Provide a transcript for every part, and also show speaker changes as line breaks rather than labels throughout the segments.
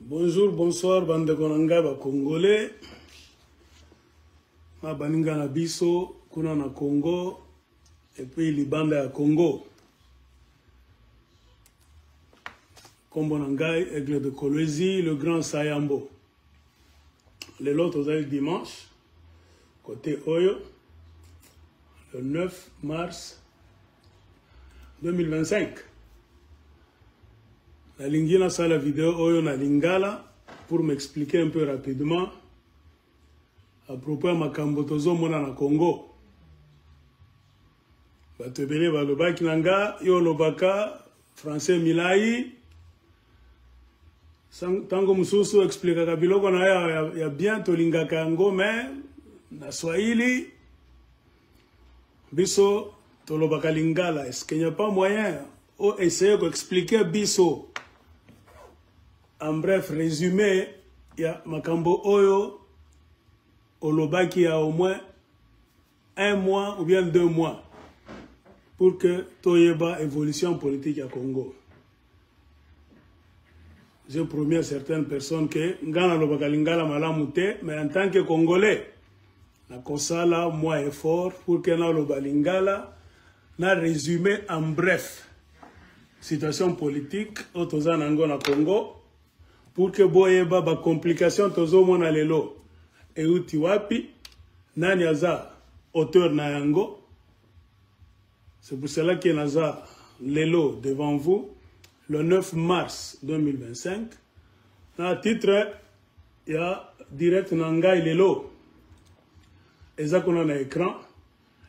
Bonjour, bonsoir, bande de Konanga, Congolais. Ma baninga na biso, kuna na Congo, et puis Libanda ya Congo. Kombonangai, Aigle de Kolwezi, le grand Sayambo. Les lots au dimanche, côté Oyo, le 9 mars 2025. La lingina sa la vidéo Oyo na lingala pour m'expliquer un peu rapidement à propos de makambo tozo mona na Congo. Batebele balobaki nanga yo lobaka français milai tango mususu expliquer biloko na ya bien tolingaka yango mais na Swahili biso tolobaka lingala. Est-ce qu'il n'y a pas moyen ou essayer d'expliquer biso en bref résumé ya makambo oyo olobaki ya au moins 1 mois ou bien 2 mois pour que toyeba évolution politique à Congo. J'ai promis à certaines personnes que ngana lobaka lingala malamu te, mais en tant que Congolais na kosala moi effort pour que na loba lingala na résumé en bref situation politique au toza nango na Congo pour que boyeba ba complication tozo mona lelo e uti wapi nani aza auteur na yango. C'est pour cela que naza lelo devant vous le 9 mars 2025 na titre ya direct nangai lelo eza kuna na écran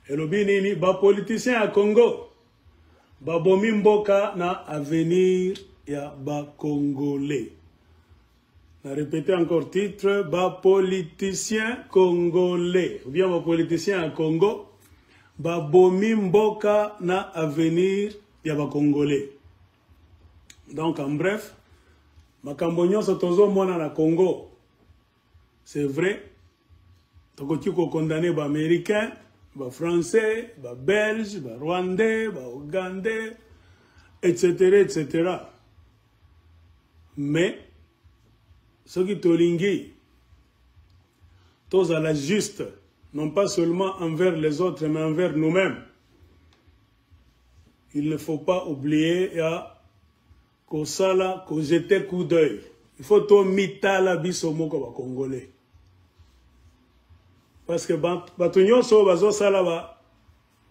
elobi nini ba politicien à Congo ba bomi mboka na avenir ya ba Congolais. On répéter encore titre, bas politicien congolais, ou bien bas politicien à Congo, bas bomi mboka na avenir ya ba Congolais. Donc en bref, makambo nyonso tozo mona na Congo, c'est vrai, tokoti ko condamner ba américain, ba français, ba belge, ba rwandais, ba ougandais, etc., etc. Mais ce qui tolingi, tous à la juste, non pas seulement envers les autres, mais envers nous-mêmes. Il ne faut pas oublier qu'au sala, qu'au jeter coup d'œil. Il faut tout mitala bisomo comme Congolais. Parce que batunyo so bazo sala ba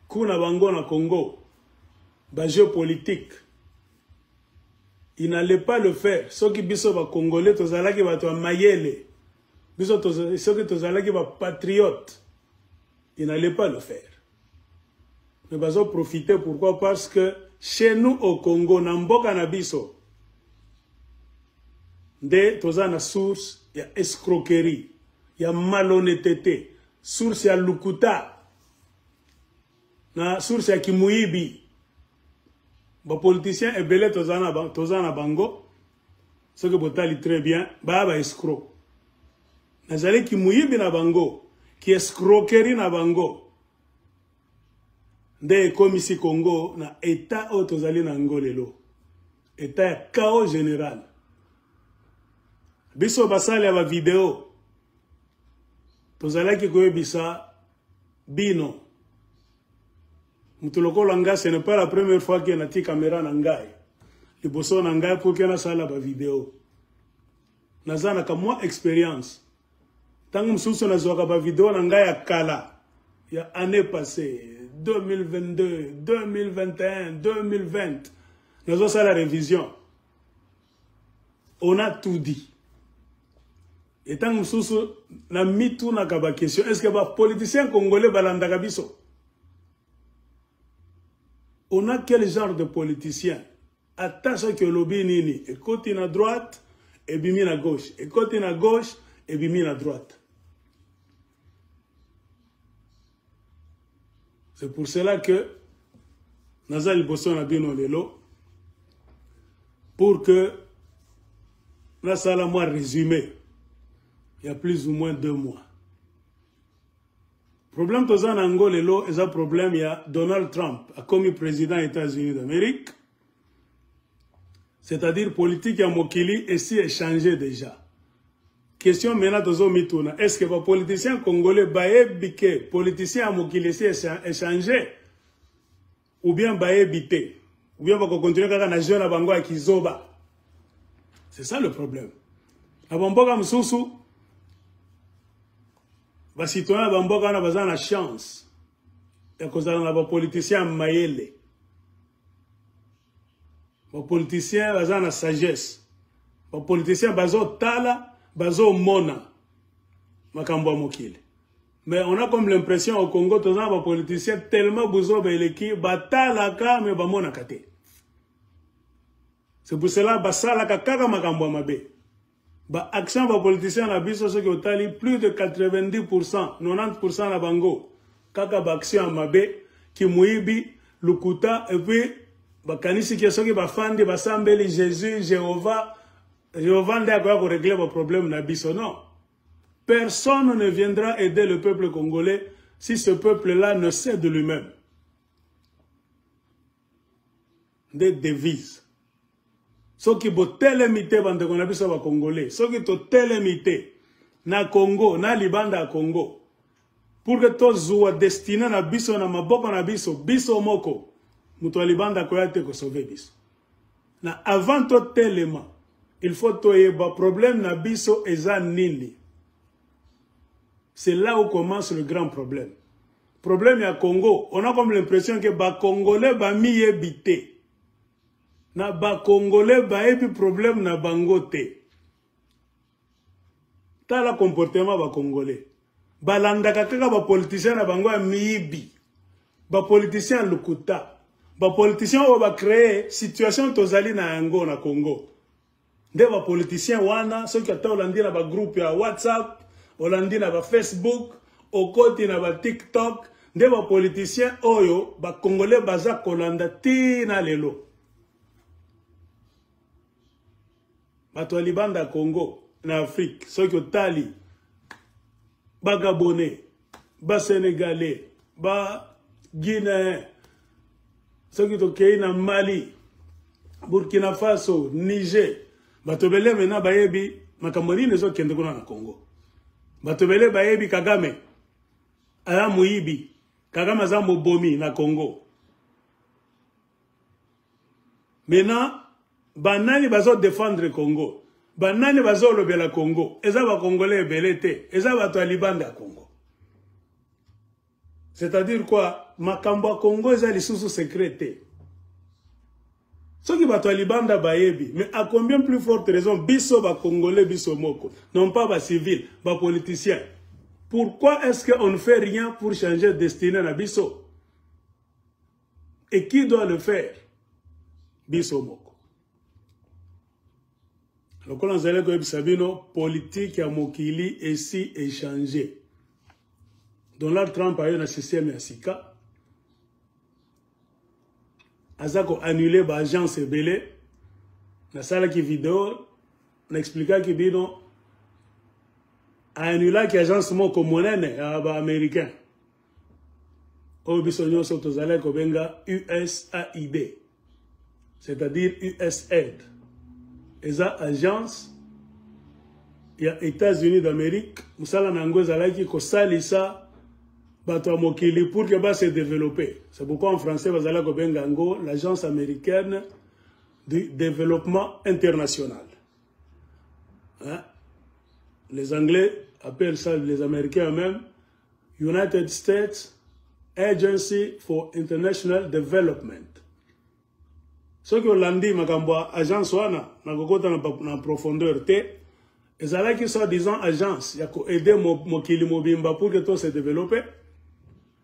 kuna bango na Congo, ba géopolitique. Il n'allait pas le faire. Ceux qui biso ba Congolais, tozala ki ba to mayele. Biso ceux qui tozala ki ba patriote. Il n'allait pas le faire. Mais bazo profiter pourquoi? Parce que chez nous au Congo, namboka na biso, de tozana source ya escroquerie, ya malhonnêteté, source ya lukuta, na source ya kimuibi. Les politiciens et belé tozana bango, ce que botali très bien, ba escroc. Nazali ki muyibi na bango, ki escroquerie na bango. Nde komisi Congo na état o tozali na ngolelo. État ya chaos général. Biso basali ya ba vidéo. Tozali ki koyebisa bino. Mutuloko ce n'est pas la première fois qu'il y a une caméra nangai. Les bosso nangai pour qu'il y ait une vidéo. Nazana ka moi expérience. Tant que msusu nazoka ba vidéo nangai ya kala. Il y a année passée, 2022, 2021, 2020. Nazo ça la révision. On a tout dit. Et tant que msusu na mitu na kaba question, est-ce que ba politicien congolais balandaka biso? On a quel genre de politicien? Attache que lobby nini, et côté à droite, et bimi à gauche, et côté à gauche, et bimi à droite. C'est pour cela que Nazal Bosson a bien lelo, pour que Nasala moi résumé, il y a plus ou moins 2 mois. Le problème que en Angola est un problème, il y a Donald Trump a commis président des États-Unis d'Amérique. C'est-à-dire politique à Mokili ici est changé déjà. Question maintenant Mitouna. Est-ce que les politiciens congolais baye biké, politiciens à Mokili ici est changé? Ou bien baye bité? Ou bien va continuer à nager na bango à Kizoba? C'est ça le problème. À Bamboka Msusu, les citoyens de Bamboka ont la chance. Et que les politiciens maïle. Les politiciens ont la sagesse. Les politiciens ont tala, ont mona. Makambo mokile. Mais on a comme l'impression au Congo, tous les politiciens tellement besoin de l'équipe, batala ka mais bamona kate. C'est pour cela que basala kaka makambo mabe. Ba action ba politiciens na biso ceux qui ont tali plus de 90%, 90% na bango. Kaka ba action mabe ki muibi lukuta et puis ba kanisi ki soki ba fandi ba sambeli Jésus, Jéhovah nda ko régler vos problèmes na biso non. Personne ne viendra aider le peuple congolais si ce peuple-là ne sait de lui-même. Des devises. Ceux qui ont télémité bande qu'on a vu ça va congolais, ceux qui ont télémité na Congo, na Libanda à Congo, pour que tous soient destinés na biso na maboko na biso, biso moko, muto Libanda koyate ko sauver biso. Na avant tout élément, il faut toyer ba problème na biso eza nini. C'est là où commence le grand problème. Problème à Congo, on a comme l'impression que ba Congolais ba miye bité. Na ba Congolais ba epi problème na bangote. Tala comportement ba Congolais. Ba landaka kaka ba politicien na bango miyibi. Ba politicien lukuta. Ba politicien o ba créer situation tozali na yango na Congo. Nde ba politicien wana ceux qui ata olandi na ba groupe ya WhatsApp, olandi na ba Facebook, okoti na ba TikTok, nde ba politicien oyo ba Congolais baza kolanda tina lelo. Bato Libanda Congo, na Afrique, ceux qui ont tali, ba Gabonais, ba Sénégalais, ba Guinéens, ceux qui ont créé na Mali, Burkina Faso, Niger, bato belé maintenant bayebi, makamoni ne sont kende kuna na Congo. Bato belé bayebi Kagame, aya muibi, Kagame za mobomi na Congo. Maintenant, banani bazo défendre le Congo. Banani bazo lobela Congo. Eza ba Congolais belete. Eza ba Libanda Congo. C'est-à-dire quoi? Makambo Congo eza lisusu secrété. Ceux qui ba Libanda bayebi. Mais à combien plus forte raison biso ba Congolais biso moko. Non pas ba civil, ba politicien. Pourquoi est-ce qu'on ne fait rien pour changer de destinée na biso? Et qui doit le faire? Biso moko. Le colonel Goeb Sabino, politique à Mokili ici est changé. Donald Trump a eu un système à Sika. Azako annulé l'agence Belé. La salle qui vidéo, on expliqua que Bino a annulé l'agence Moko Monene américain. Au bisogno sottosale Kobenga USAID. C'est-à-dire USAID. Eza agence ya États-Unis d'Amérique musala nango zalaki ko salisa bato mokili pour que ba se développer. C'est pourquoi en français bazala ko bengango l'agence américaine du développement international. Hein? Les Anglais appellent ça, les Américains même, United States Agency for International Development. Ce que l'on dit, agence wana, na kokota na profondeur te, et ça qui soit disant agence, il y a aider Mokili Mobimba pour que tout se développe.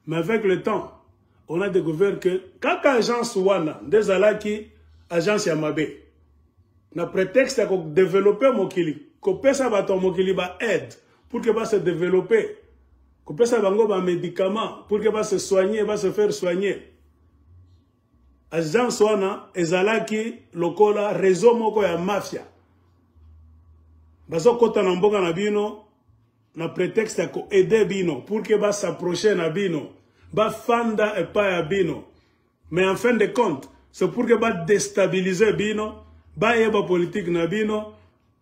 Mais avec le temps, on a découvert que quand agence wana, des alaki agence Yamabe, na prétexte de développer Mokili, que pesa bato Mokili ba aide pour que va se développer, que pesa bango ba médicaments pour que va se soigner, va se faire soigner. Agence wana ezalaki lokola réseau moko ya mafia. Bazo kota na mboka na bino na prétexte ya ko aider bino pour que ba s'approcher na bino, ba fanda et pas ya bino. Mais en fin de compte, c'est pour que ba déstabiliser bino, bayeba politique nabino,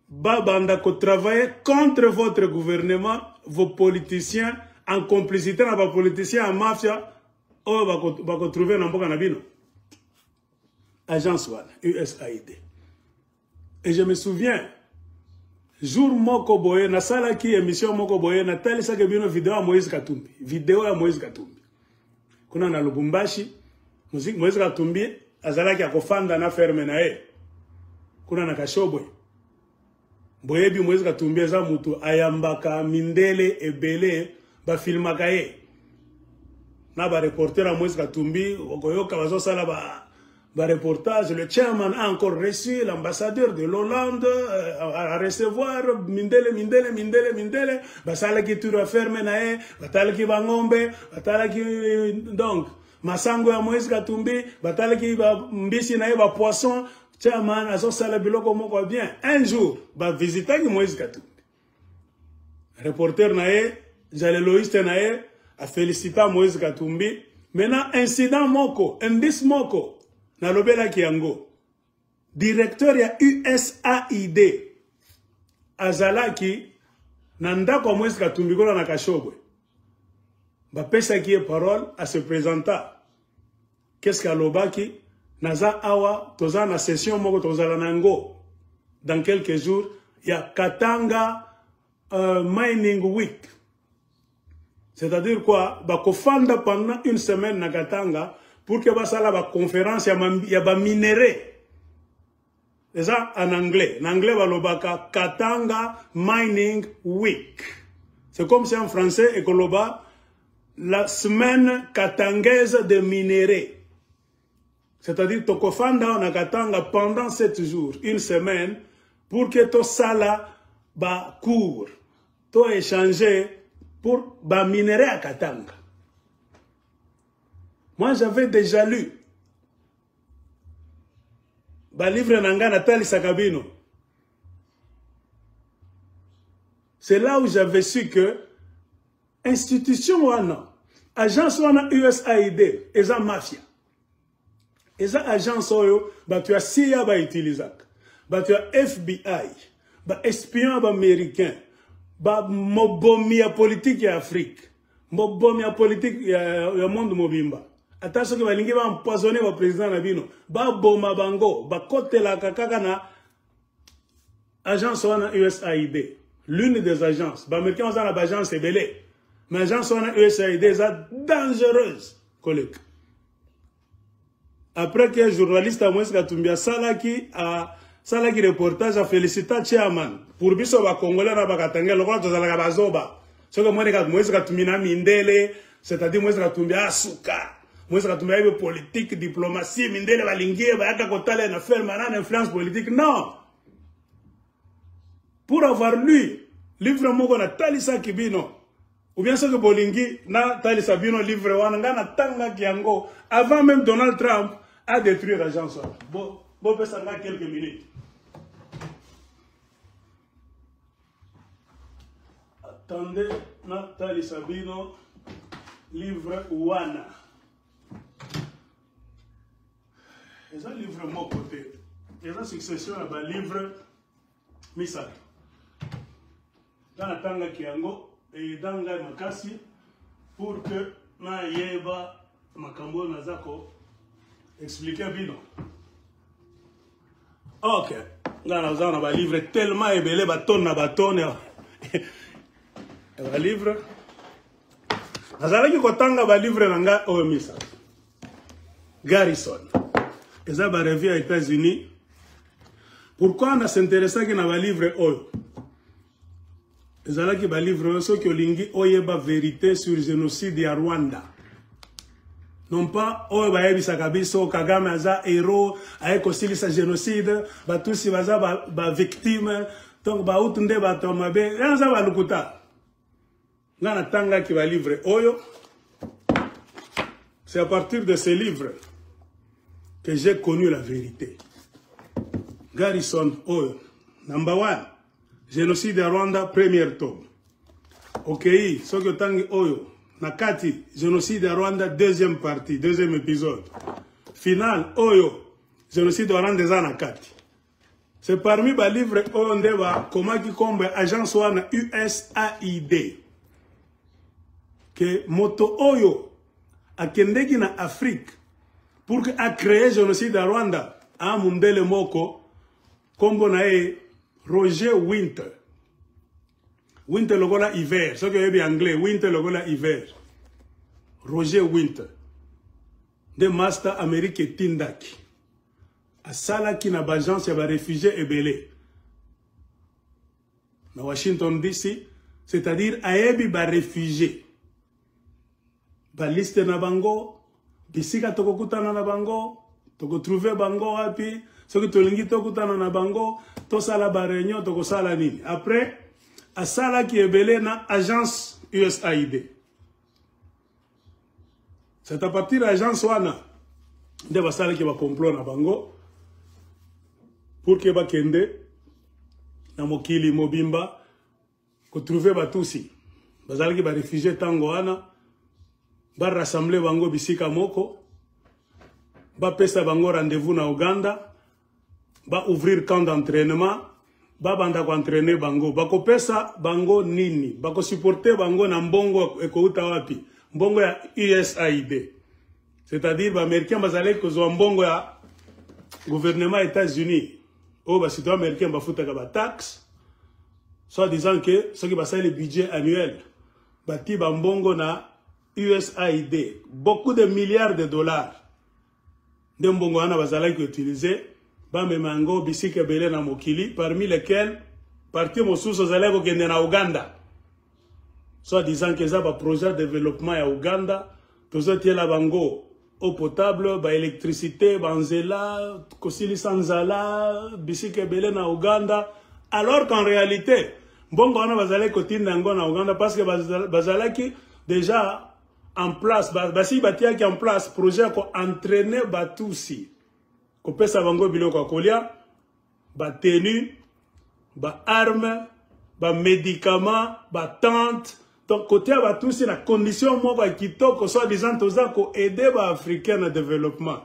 banda ko travailler contre votre gouvernement, vos politiciens en complicité na ba politiciens en mafia, bako trouver na mboka nabino. Agence wana, USAID. Et je me souviens, jour moko boye, na sala ki émission moko boye, na talisa ke bino vidéo à Moïse Katumbi. Vidéo à Moïse Katumbi. Kuna na Lubumbashi, Moïse Katumbi, azala ki akofanda na ferme na e. Kuna na Kashobwe. Boye bi Moïse Katumbi eza mutu ayambaka mindele ebele ba filmaka ye. Na ba reporter a Moïse Katumbi, okoyoka bazo sala ba reportage, le chairman a encore reçu l'ambassadeur de l'Hollande à recevoir mindele, basala ki turu ferme na e, batala ki bangombe, batala ki donc masango ya Moïse Katumbi, batala ki mbisi na e ba poisson, chairman azo sala biloko moko bien. Un jour, ba visiter ki Moïse Katumbi. Reporter na e, jaleloiste na e, a félicité Moïse Katumbi. Maintenant, incident moko, indice moko, na lobela kiango. Directeur ya USAID, azalaki, nanda kwa Moïse Katumbi kola na Kashobwe. Ba pesa ki parole à se présenter. Qu'est-ce qu'a lobaki? Naza awa, toza na session moko toza la nango. Dans quelques jours, il y a Katanga Mining Week. C'est-à-dire quoi? Ba kofanda pendant une semaine na Katanga pour que basala ba conférence ya ba minéré. C'est ça en anglais. En anglais balobaka Katanga Mining Week. C'est comme si en français ekoloba la semaine katangaise de minéré. C'est-à-dire tokofanda na Katanga pendant 7 jours, une semaine, pour que to sala ba cours, to échanger pour ba minerai à Katanga. Moi, j'avais déjà lu ba livre nanga Nathalie Sakabino. C'est là où j'avais su que institution wana, agence wana USAID, eza mafia. Eza agence oyo, ba tu as CIA ba utilizak, ba tu as FBI, ba espion ba américain, ba mobomi ya politique ya Afrique, mobomi ya politique ya monde mobimba. Attention que balingi ba empoisonner ba président na bino, ba boma bango, ba kotela kaka na agence wana USAID. L'une des agences, ba américains ont la agence ebele, mais agence wana USAID est dangereuse, collègue. Après que journaliste à Moïse Katumbi a salaki reportage a félicité chairman pour biso ba Congolais na ba Katanga lokolo tozala ka bazoba. Ce que Moïse Katumbi na mindele, c'est-à-dire Moïse Katumbi a suka. Moïse Katumbi a politique, diplomatie, mindele balingie ba yaka kotala na faire mana influence politique. Non. Pour avoir lu livre moko na Talisa Kibino ou bien ce que bolingi na Talisa Bino livre wana nga na tanga kiango avant même Donald Trump a détruit l'agence. Bon, ça va quelques minutes. Attendez, Nathalie Sabino, livre Wana. Et ça, livre mon côté. Et ça, succession à un livre Misa. Dans la tanga kiango et dans la makasi pour que na yeba makambo nazako. Expliquez bien. Ok. Nous avons un livre tellement ébélé, bâton na bâton. Un livre. Nous avons un livre nanga Omisa. Garrison. Et ça va revenir aux États-Unis. Pourquoi on s'intéresse à un livre Oyo? Nous avons un livre ceux qui ont la vérité sur le génocide à Rwanda. Non pas, oh, bayebisaka biso, Kagame aza héros, aye kosilisa génocide, batusi baza ba victime, donc ba utunde ba tomabe, yanza ba lukuta. Ngana tanga ki ba livre oyo. C'est à partir de ce livre que j'ai connu la vérité. Garrison oyo. Number 1. Génocide à Rwanda, premier tome. Ok, soki tangi oyo. Nakati, génocide à Rwanda, deuxième partie, deuxième épisode. Final, Oyo, génocide à Rwanda, Nakati. C'est parmi les livres comment qui comme agence wana USAID. Que moto oyo a kendeki na Afrique pour que a créé génocide à Rwanda a mundele moko kombo na Roger Winter. Winter logola hiver, ce que est anglais, Winter logola hiver. Roger Winter. De master Amérique tindaki. A sala ki na bagence ya ba réfugiés ebele. Na Washington DC, c'est-à-dire ayebi ba réfugiés. Ba liste na bango, bisika toko kutana na bango, toko trouver bango wapi, soki tolingi toko kutana na bango, to sala ba réunion toko sala nini. Après, a sala ki ebele na agence USAID. C'est à partir de l'agence wana de ba sala ki ba complot na bango pour que ba kende na mokili mobimba ko trouver ba tusi. Ba sala ki ba réfugié tango wana ba rassembler bango bisika moko, ba pesa bango rendez-vous na Uganda, ba ouvrir camp d'entraînement, ba banda ko entraîner bango, ba ko pesa bango nini, ba ko supporter bango na mbongo ekouta wapi, mbongo ya USAID. C'est-à-dire ba américain bazale ko zo mbongo ya gouvernement États-Unis, o ba citoyen américain ba futaka ba taxe, soit disant que ce qui va ser le budget annuel, ba ti ba mbongo na USAID, beaucoup de milliards de dollars. De mbongo wana bazala qui utilisé, ba memango bisike bele na mokili, parmi lesquels parti mosusu zala ko kende na Uganda. Soit disant que ça ba projet de développement ya Uganda, tozo tiela bango eau potable, ba électricité, banzela, kosili sanzala, bisike bele na Uganda, alors qu'en réalité, mbongo wana bazala ko tinda ngo na Uganda parce que bazala qui déjà en place, basi batia qui en place, projet ko entraîner batusi. Ko pesa bango biloko kolia, ba tenue, ba arme, ba médicaments, ba tente. Donc côté batusi na condition mo ba kitoko soit disant toza ko aider ba africain na développement.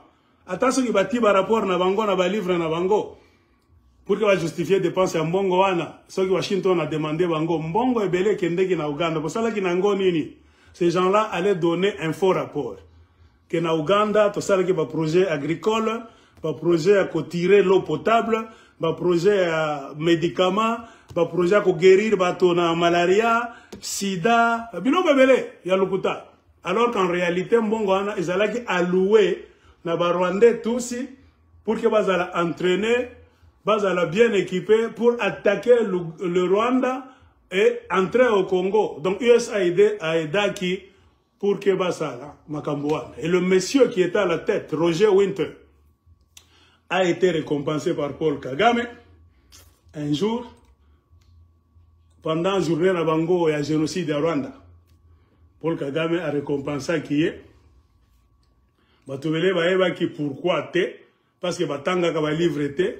Attention ki bati ba rapport na bango na ba livre na bango. Pour que va justifier dépenses ya mbongo wana, so ki Washington a demandé bango mbongo ebele kendeki na Uganda. Pour ça ki na ngo nini? Ces gens-là allaient donner un faux rapport. Que na Uganda, tout ça, il y a un projet agricole, un projet à tirer l'eau potable, un projet à médicaments, un projet à guérir la malaria, sida, bilo bébélé, il y a l'hôpital. Alors qu'en réalité, mbongo ils allaient allouer na Rwandais tous pour que ils allaient entraîner, ils allaient bien équipés pour attaquer le Rwanda et entrer au Congo. Donc USAID a aidé pour que Basala, Makambouane. Et le monsieur qui était à la tête, Roger Winter, a été récompensé par Paul Kagame. Un jour, pendant la journée de Bango et un génocide à Rwanda, Paul Kagame a récompensé qui est. Batubele baeba qui pourquoi te, parce que Batanga ka ba livre te,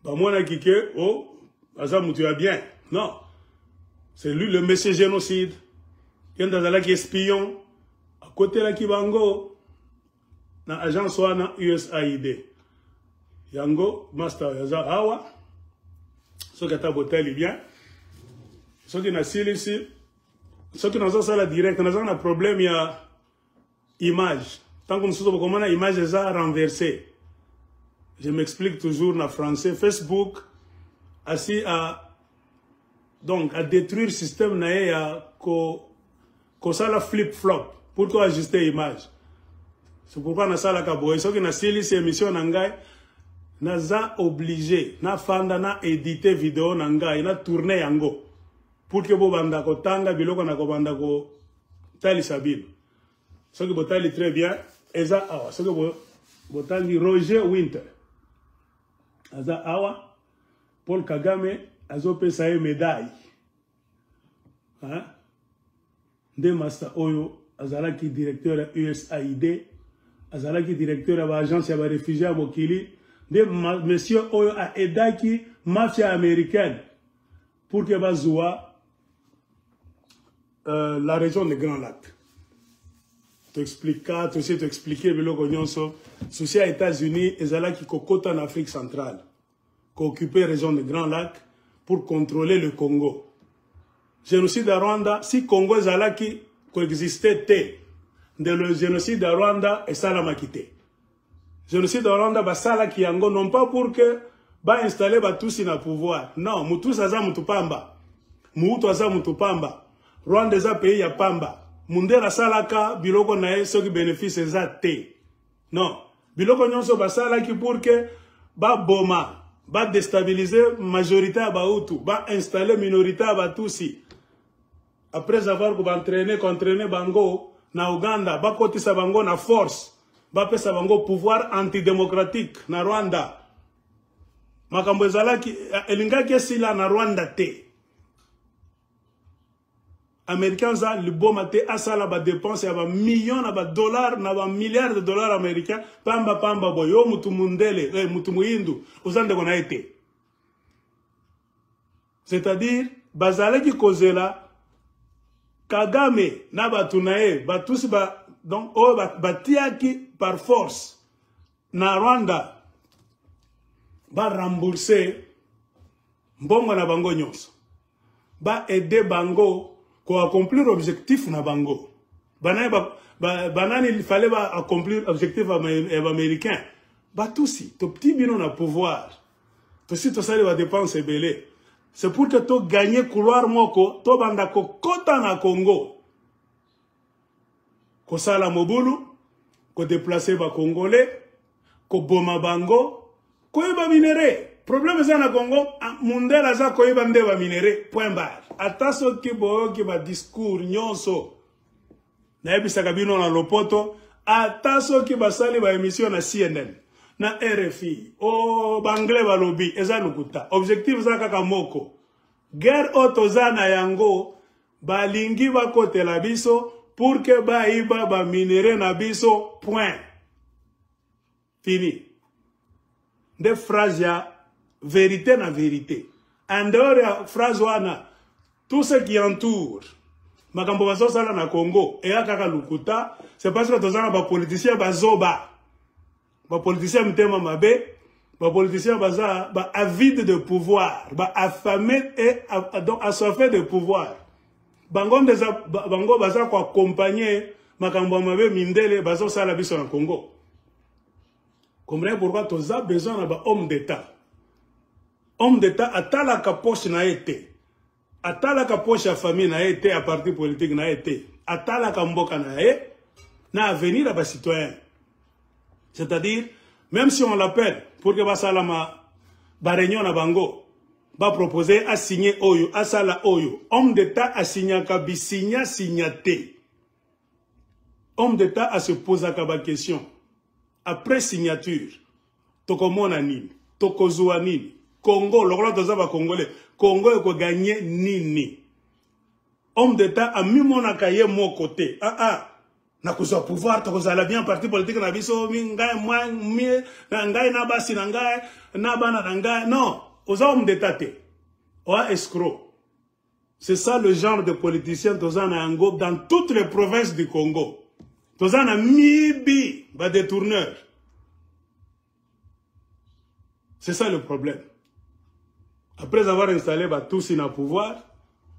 Bamona qui que, oh, Azam tu vas bien. Non. C'est lui le monsieur génocide. Il y a qui espion. À côté de Kibango, dans l'agence USAID. Yango, master, yaza awa. Ce qui est botel bien. Ce qui est ici. Ce qui est là direct. Nous avons un problème, il y a image. Tant que nous sommes comment l'image est renversée. Je m'explique toujours en français. Facebook, assis à. Donc, à détruire le système, il y a la flip-flop pour qu'on ajuste l'image. C'est pourquoi nous avons la caboye. Ce qui est cette émission, nous avons obligé, nous avons édité vidéo, nous avons tourné yango pour que vous banda ko tanga biloko na ko banda ko tali sabine. Ce qui est très bien, ce qui est Roger Winter. Aza awa, Paul Kagame, azope sa médaille. Hein? De Master Oyo, azalaki directeur à USAID, azalaki directeur à l'agence de réfugiés à Mokili, de monsieur Oyo a aidé mafia américaine pour que bazoua la région des Grands Lacs. T'expliquer, tu sais t'expliquer, mais le gognon so, souci aux États-Unis, azalaki kokota en Afrique centrale. occuper la région de Grand Lac pour contrôler le Congo. Génocide à Rwanda, si Congo ezalaki coexistait de le génocide à Rwanda et ça l'a maquité. Génocide à Rwanda basalaki yango non pas pour que ba installer batusi na pouvoir. Non, mutusi aza mutupamba. Muutu aza mutupamba. Rwanda eza pays ya pamba. Mundela salaka biloko na ye soki bénéfice eza te. Non, biloko nyonso basalaki pour que ba boma, ba déstabiliser majorité à Bautu, ba installer minorité à Batusi. Après avoir entraîné bango na Uganda, ba kotisa bango na force, ba pesa bango pouvoir antidémocratique na Rwanda. Makambo ezalaki elingaki esila na Rwanda te. Américains za liboma te asala ba dépense ya ba millions na ba dollars na ba milliards de dollars américains pamba boyo mutu mundele mutu muindu uzande kona été. C'est-à-dire bazalaki kozela Kagame na batunae batusi ba donc o batiaki par force na Rwanda ba rembourser mbongo na bango nyonso ba aider bango ko accomplir objectif na bango banani il fallait ba accomplir objectif américain ba tusi to petit bino na pouvoir to si to sali ba dépense belé. C'est pour que tu gagnes couloir moko, tu banda ko kota na Congo. Ko sala mobulu, ko déplacer ba Congolais, ko boma bango, ko iba minéré. Problème c'est na Congo, mundela za ko iba ndeba minéré, point barre. Ataso ki boyo ki ba discours nyonso. Na ebisa kabino na lopoto, ataso ki ba sali ba émission na CNN. Na RFI, o bangle balobi, eza lukuta. Objectif za kaka moko. Guerre otoza na yango, balingi bakote la biso, pour que ba iba ba minere na biso, point. Fini. De phrase ya, vérité na vérité. En dehors ya phrase wana, tout ce qui entoure, makambo baso sala na Congo, ea kaka lukuta, c'est parce que toza na ba politicien bazoba. Les politiciens m'tema mabe, les politiciens baza ba avide de pouvoir, ba affamé et donc assoiffé de pouvoir. Bango baza ko accompagner makambo mabe mindele bazo sala biso na Congo. Comprenez pourquoi tu as besoin d'un homme d'État. Homme d'État atala kapoche na été. Atala kapoche à famille na été, à parti politique na été. Atala kamboka na été, na avenir à bas citoyens. C'est-à-dire, même si on l'appelle pour que Basalama Baréunion na Bango va proposer à signer Oyo, à Sala Oyo, homme d'État a signé Kabisigna signaté. Homme d'État a se posé la question. Après signature, Tokomona Nini, Tokozua Nini, Congo, le roi de Congolais, Congo est gagné Nini. Homme d'État a mis mon akaye mon côté. Na kuzo pouvoir to kozala bien parti politique na biso ngai moi ngai na basi na ngai na bana na ngai non aux hommes d'état te oa escroc. C'est ça le genre de politicien tozana yango dans toutes les provinces du Congo. Tozana mibi ba détourneur. C'est ça le problème. Après avoir installé ba tous na pouvoir,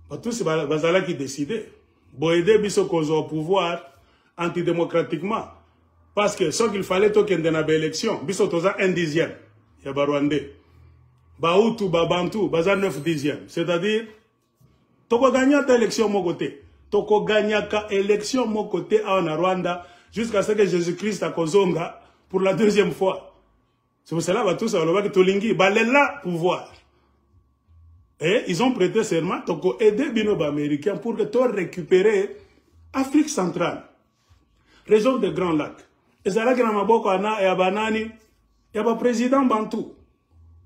ba tous bazala qui décider bo aider biso kozo au pouvoir antidémocratiquement. Parce que ce qu'il fallait token de la élection, biso toza 1/10. Ya ba Rwandais. Ba Hutu, ba Bantu, baza 9/10. C'est-à-dire, toko gagner ta élection mon côté. Toko gagner ka élection mon côté en Rwanda jusqu'à ce que Jésus-Christ a kozonga pour la deuxième fois. C'est pour cela que tous que tolingi balela pouvoir. Et ils ont prêté serment toko aider bino américain pour que tu récupérer Afrique centrale. Région de Grand Lac. Et ça là que Namaboko ana et Abanani, il y a un président Bantou.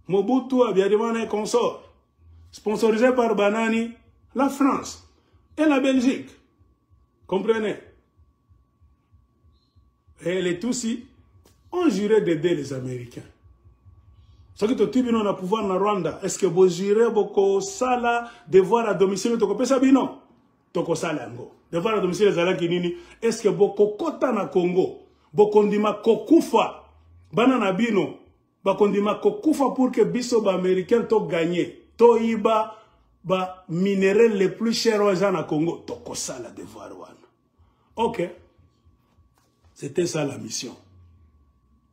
Mobutu Abiyarimana et consort. Sponsorisé par Banani, la France et la Belgique. Comprenez? Et les Tutsis ont juré d'aider les Américains. Ce que tu as le pouvoir na Rwanda, est-ce que vous jurez beaucoup sala devoir à domicile de Kopesa Bino? Toko salango. Devoir à domicile les Alakinini, est-ce que beaucoup kota na Congo, beaucoup ndima kokufa, banana bino, bakondima kokufa pour que biso ba américain to gagner to iba ba minéraux les plus chers aux na Congo to kosala devoir wana. OK. C'était ça la mission.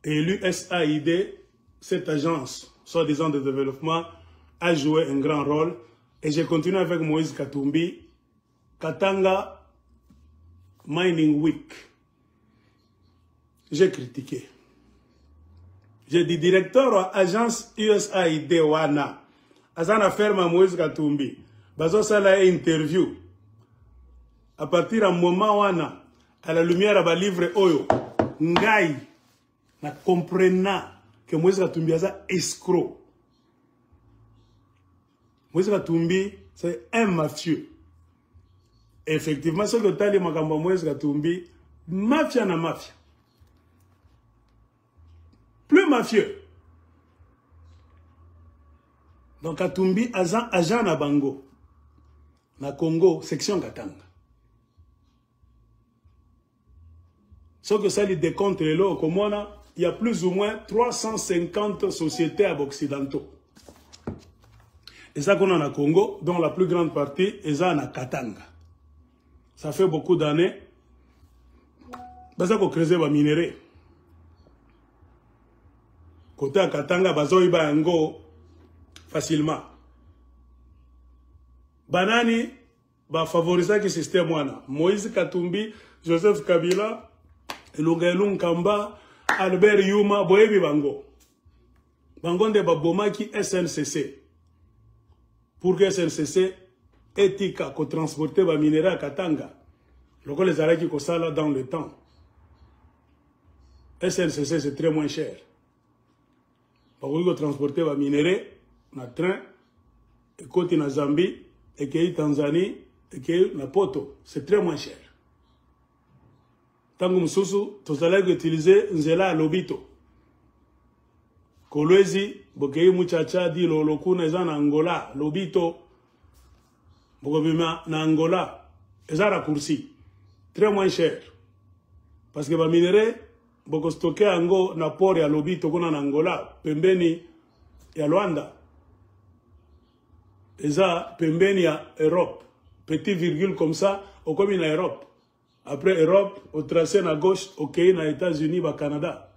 Et l'USAID, cette agence soi-disant de développement, a joué un grand rôle. Et j'ai continué avec Moïse Katumbi, Katanga Mining Week. J'ai critiqué. J'ai dit directeur à l'agence USAID Wana. Azana ferme Moïse Katumbi. Bazo sala interview. À partir du moment Wana, à la lumière de livre Oyo, Ngai, na comprenant que Moïse Katumbi est un escroc. Moïse Katumbi, c'est un mafieux. Effectivement, ce que tu as dit, Moïse Katumbi, mafia na mafia. Plus mafieux. Donc Katumbi, agent na Bango, na Congo, section Katanga. Ce que ça lui décompte les lots, comme on a, il y a plus ou moins 350 sociétés occidentaux. Et ça qu'on a au Congo, dont la plus grande partie est à Katanga. Ça fait beaucoup d'années. C'est ça qu'on crée des minéraux. Côté à Katanga, bazo iba yango facilement. Banani ba favoriser le système wana. Moïse Katumbi, Joseph Kabila, Lungelung Kamba, Albert Yuma, boyebi bango. Bango de babomaki SNCC. Pour que SNCC éthique ko transporter ba minéraux à Katanga. Loko les araki ko sala dans le temps. SNCC c'est très moins cher. Pour que transporter ba minéraux na train et côté na Zambie et que Tanzanie et que na Poto, c'est très moins cher. Tango mususu tozala utiliser nzela à Lobito. Kolwezi bokei muchacha di lolokuna eza na Angola, Lobito bokobima na Angola, eza raccourci, très moins cher. Parce que ba minéraux boko stocker ango na port ya Lobito kuna na Angola, pembeni ya Luanda. Eza pembeni ya Europe, petit virgule comme ça, au comme na Europe. Après Europe, au tracé à gauche, au pays na États-Unis, au Canada.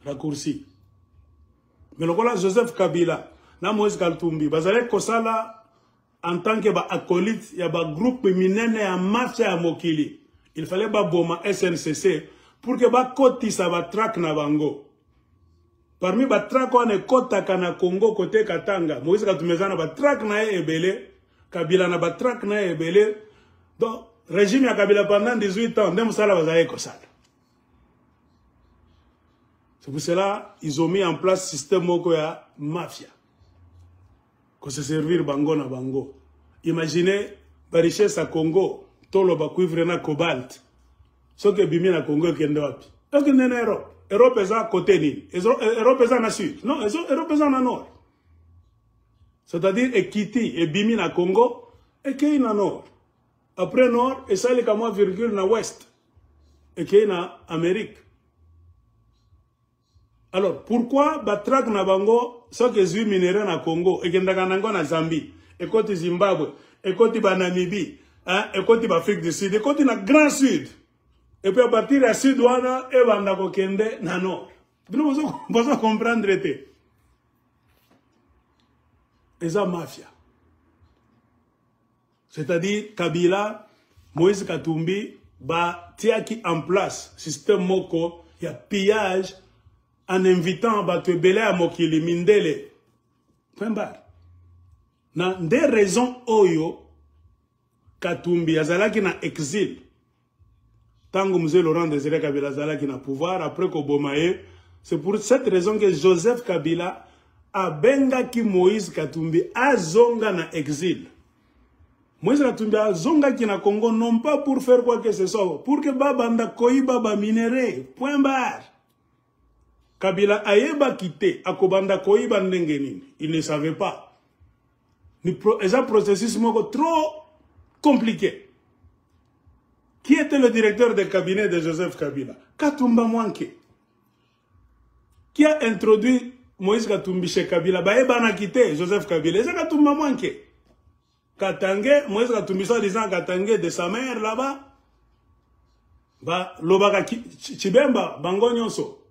Raccourci. Mais le voilà Joseph Kabila, na Moïse Katumbi, bazale kosala en tant que acolyte, il y a un groupe minene à mafia à Mokili. Il fallait ba boma SNCC pour que ba koti sa ba track na bango. Parmi ba track on est kota kana Congo côté Katanga. Moïse Katumbi na ba track na ebele, Kabila na ba track na ebele. Donc régime ya Kabila pendant 18 ans, même ça, bazale kosala. C'est pour cela ils ont mis en place un système moko ya mafia. Qu'on se servir bango na bango. Imaginez la richesse à Congo, tolo ba cuivre na cobalt. Ce que bimi na Congo kende wapi. Donc en Europe, Europe est à côté ni. Europe est à sud. Non, Europe est à nord. C'est-à-dire Ekiti et bimi na Congo et qui na nord. Après nord, et ça, les camois virgule na ouest. Et qui est na Amérique. Alors, pourquoi batrak na bango, ça que j'ai minéraux na Congo, et qui est na Zambie, et côté Zimbabwe, et côté Namibie, et côté Afrique du Sud, et côté na Grand Sud. Et puis à partir de Sud, wana, et bandako kende na nord. Vous pouvez comprendre. Et ça, mafia. C'est-à-dire, Kabila, Moïse Katumbi, ba tiaki en place, système moko, il y a pillage, en invitant ba te belé à Mokili, Mindele. Point barre. Na des raisons oyo, Katumbi, azalaki na exil. Tango Mzee Laurent Désiré Kabila azalaki na pouvoir, après Kobomaye, c'est pour cette raison que Joseph Kabila a bengaki Moïse Katumbi azonga na exil. Moïse Katumbi azonga ki na Congo non pas pour faire quoi que ce soit, pour que babanda koiba ba minéraux. Point barre. Kabila ayeba quitté akobanda koiba ndenge nini. Il ne savait pas. C'est un processus trop compliqué. Qui était le directeur de cabinet de Joseph Kabila? Katumba Mwanke. qui a introduit Moïse Katumbi chez Kabila, Baebana quitté Joseph Kabila, c'est Katumba manqué. Katangé, Moïse Katumbi soit disant Katangé de sa mère là-bas, Lobaka Chibemba, Bango Nyonso.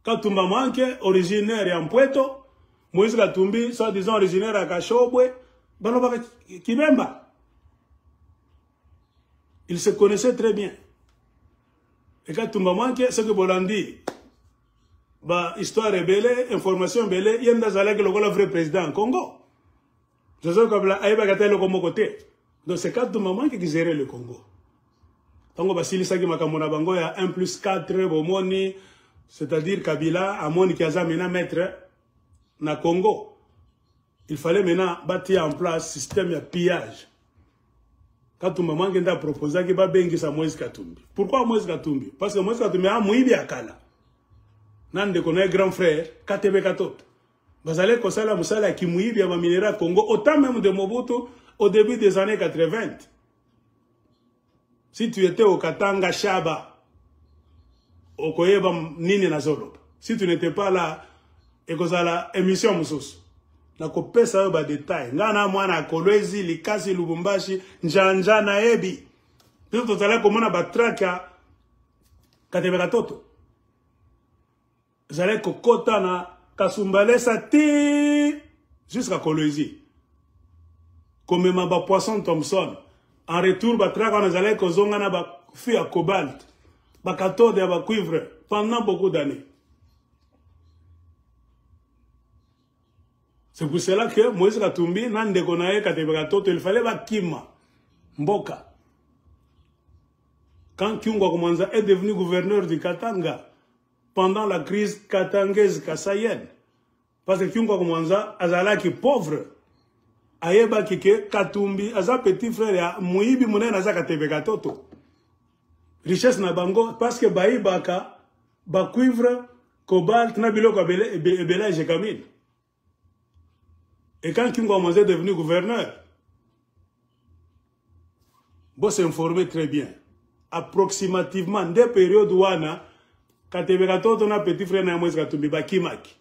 Katumba manqué, originaire et en Puerto, Moïse Katumbi soit disant originaire à Kachobwe, Lobaka Chibemba. Ils se connaissaient très bien. Et Katumba manqué, ce que Bolandi, histoire rebelle, information rebelle, il y a le vrai président en Congo. Joseph Kabila a été le Congo côté. Donc c'est quatre moments qui géraient le Congo. Tango basili saki makamona bango ya 1+4 bomoni, c'est-à-dire Kabila a moni qui a maintenant mettre na Congo. Il fallait maintenant bâtir en place système de pillage. Katumba mangi a proposé que ba bengi sa Moïse Katumbi. Pourquoi Moïse Katumbi? Parce que Moïse Katumbi a moïbi akala. Nande connaît grand frère Katebe Katot. Bazale kosala musala ki moïbi ya minera Congo autant même de Mobutu au début des années 80. Si tu étais au Katanga Shaba, au Koyeba Nini Nazolo, si tu n'étais pas là, et que ça la émission Moussous, na kopé ça ba détail. Ngana mwana Kolwezi, Likasi, Lubumbashi, Njanja na Ebi. Tout tout ça comme on a batraka Katebe Katoto. Zale kokota na Kasumbale Sati jusqu'à Kolwezi. Comme ma ba Poisson Thompson. En retour, on a allé kozonga na ba fi à cobalt, ba cathode à ba cuivre pendant beaucoup d'années. C'est pour cela que Moïse Katumbi nan dekonaye Katebe Katoto, il fallait ba kima mboka. Quand Kyungwa Komanza est devenu gouverneur du Katanga pendant la crise katangaise kasaïenne, parce que Kyungwa Komanza azala ki pauvre. Ayeba kike Katumbi aza petit frère ya muibi munene aza Katebe Katoto. Richesse na bango parce que baibaka ba cuivre cobalt na biloko ebelage kamine. Et quand Kyungwa Komanza est devenu gouverneur, bon s'informer très bien. Approximativement des périodes où ana Katebe Katoto na petit frère na Moïse Katumbi ba kimaki.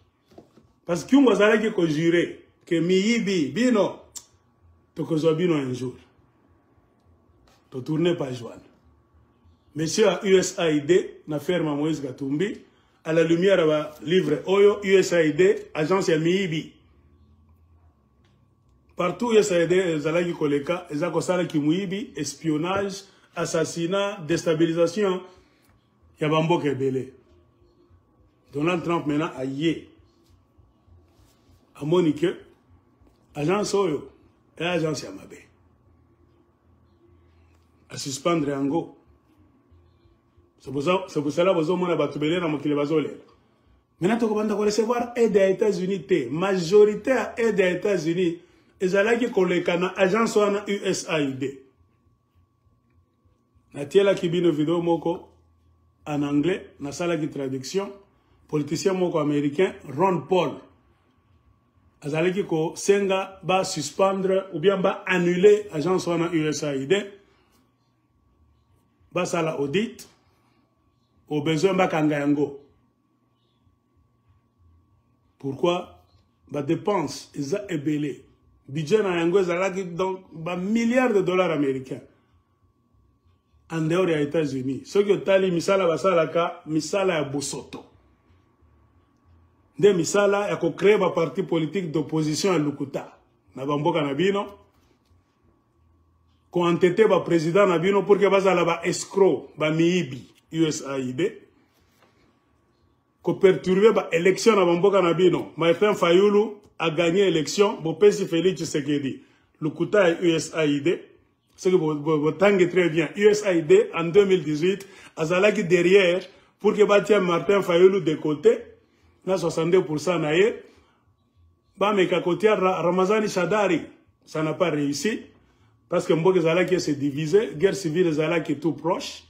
Parce que Kyungwa zala ki ko juré que miyibi bino to kozobino un jour. To tourner pas joindre. Monsieur à USAID, na ferme Moïse Katumbi, à la lumière va livre Oyo, USAID, agence ya Miibi. Partout USAID, Zalaki Koleka, Ezakosala ki Miibi, espionnage, assassinat, déstabilisation, Yabambo Kebele. Donald Trump maintenant a yé. A Monique, agence Oyo. Et l'agence Yamabe. À suspendre Ango. C'est pour cela que vous avez batubélé dans mon kilobazolé. Maintenant, tu vas recevoir aide des États-Unis. Majorité à aide des États-Unis. Et ça qui collègue à l'agence USAID. Natiela qui bine vidéo moko en anglais. Na sala qui traduction. Politicien moko américain Ron Paul. Azaleki ko senga ba suspendre ou bien ba annuler agence wana USAID ba sala audit au besoin ba kanga yango. Pourquoi ba dépense isa ebele budget na yango ezalaki donc ba milliards de dollars américains en dehors des États-Unis. Ce que tali misala basalaka misala ya bosoto. De misala ya ko créer ba parti politique d'opposition à Lukuta na bamboka na bino ko entêter ba président na bino pour que bazala ba escroc ba miibi USAID ko perturber ba élection na bamboka na bino. Martin Fayulu a gagné élection bo pesi Félix Tshisekedi Lukuta et USAID ce que vous tangez très bien. USAID en 2018 azalaki derrière pour que batia Martin Fayulu de côté. Na 62% naye, ba mekakotia Ramazani Shadari, ça n'a pas réussi, parce que Mboke Zalaki s'est divisé, guerre civile Zalaki est tout proche.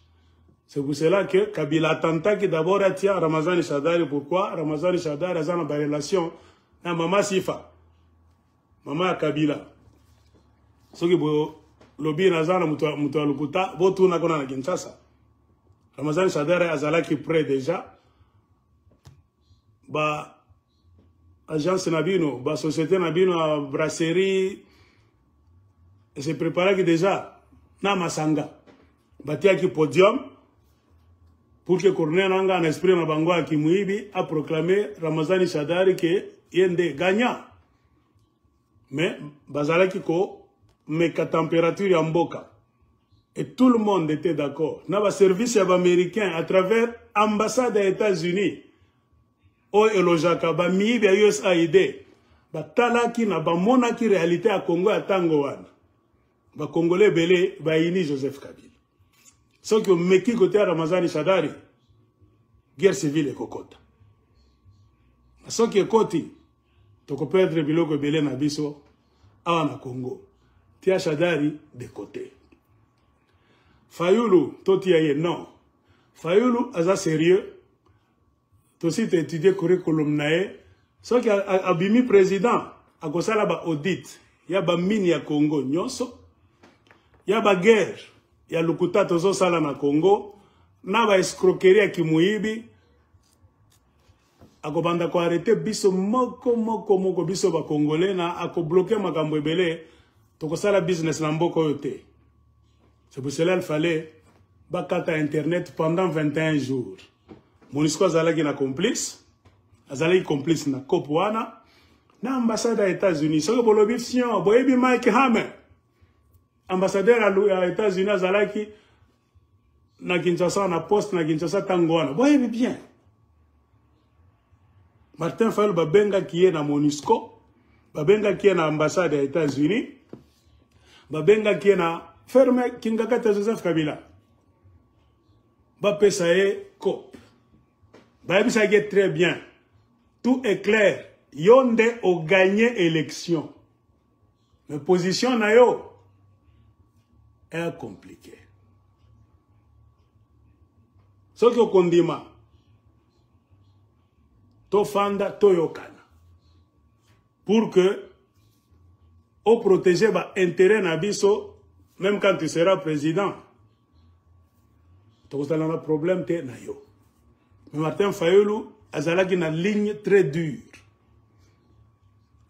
C'est pour cela que Kabila attenta qui d'abord attire Ramazani Shadari. Pourquoi? Ramazani Shadari a une relation na Mama Sifa, Mama Kabila. Ce qui est lobby nazana mutua lukuta, botu na kona na Kinshasa. Ramazani Shadari a Zalaki près déjà. ba agence nabino, ba société nabino a brasserie et se préparer déjà na masanga batia ki podium pour que Corneille nanga en esprit na bango a Kimuibi a proclamé Ramazani Shadari que yende gagnant. Mais bazalaki ko meka température ya mboka. Et tout le monde était d'accord. Na ba service ya américain à travers ambassade des États-Unis. O elojaka ba miibi ya USAID. Ba talaki na ba monaki réalité à Congo à tango wana. Ba Congolais belé ba ini Joseph Kabila. Ce qui meki côté à Ramazani Shadari. Guerre civile et kokota. Ce qui est koti. Toko perdre biloko belé na biso awa na Congo. Tia Shadari de côté. Fayulu, toti aye, non. Fayulu, aza sérieux. Tosi te étudié curriculum nae. So ki abimi président, akosala ba audit. Ya ba mini ya Congo nyonso. Ya ba guerre. Ya lukuta tozo sala na Congo. Na ba escroquerie ki muibi. Akobanda ko arrêter biso moko biso ba Congolais na ako bloquer makambo ebele. Tokosala business na mboko yote. C'est pour cela qu'il fallait bakata internet pendant 21 jours. Monisco azalaki na complice, azalaki complice na Kopwana, na ambassade des États-Unis. Ce que bolobi fion, boyebi Mike Hammer, ambassadeur à États-Unis azalaki na Kinshasa na poste na Kinshasa tangoana. Boyebi bien. Martin Fayulu babenga qui est na Monisco, babenga qui est na ambassade des États-Unis, babenga qui est na ferme Kingakata Joseph Kabila. Bapesaye Kop. Babisage très bien. Tout est clair. Yonde a gagné élection. Mais position na yo est compliquée. Ce que kondima. To fanda to yokana. Pour que au protéger ba intérêt na biso. Même quand tu seras président, tu as un problème. Mais Martin Fayulu a une ligne très dure.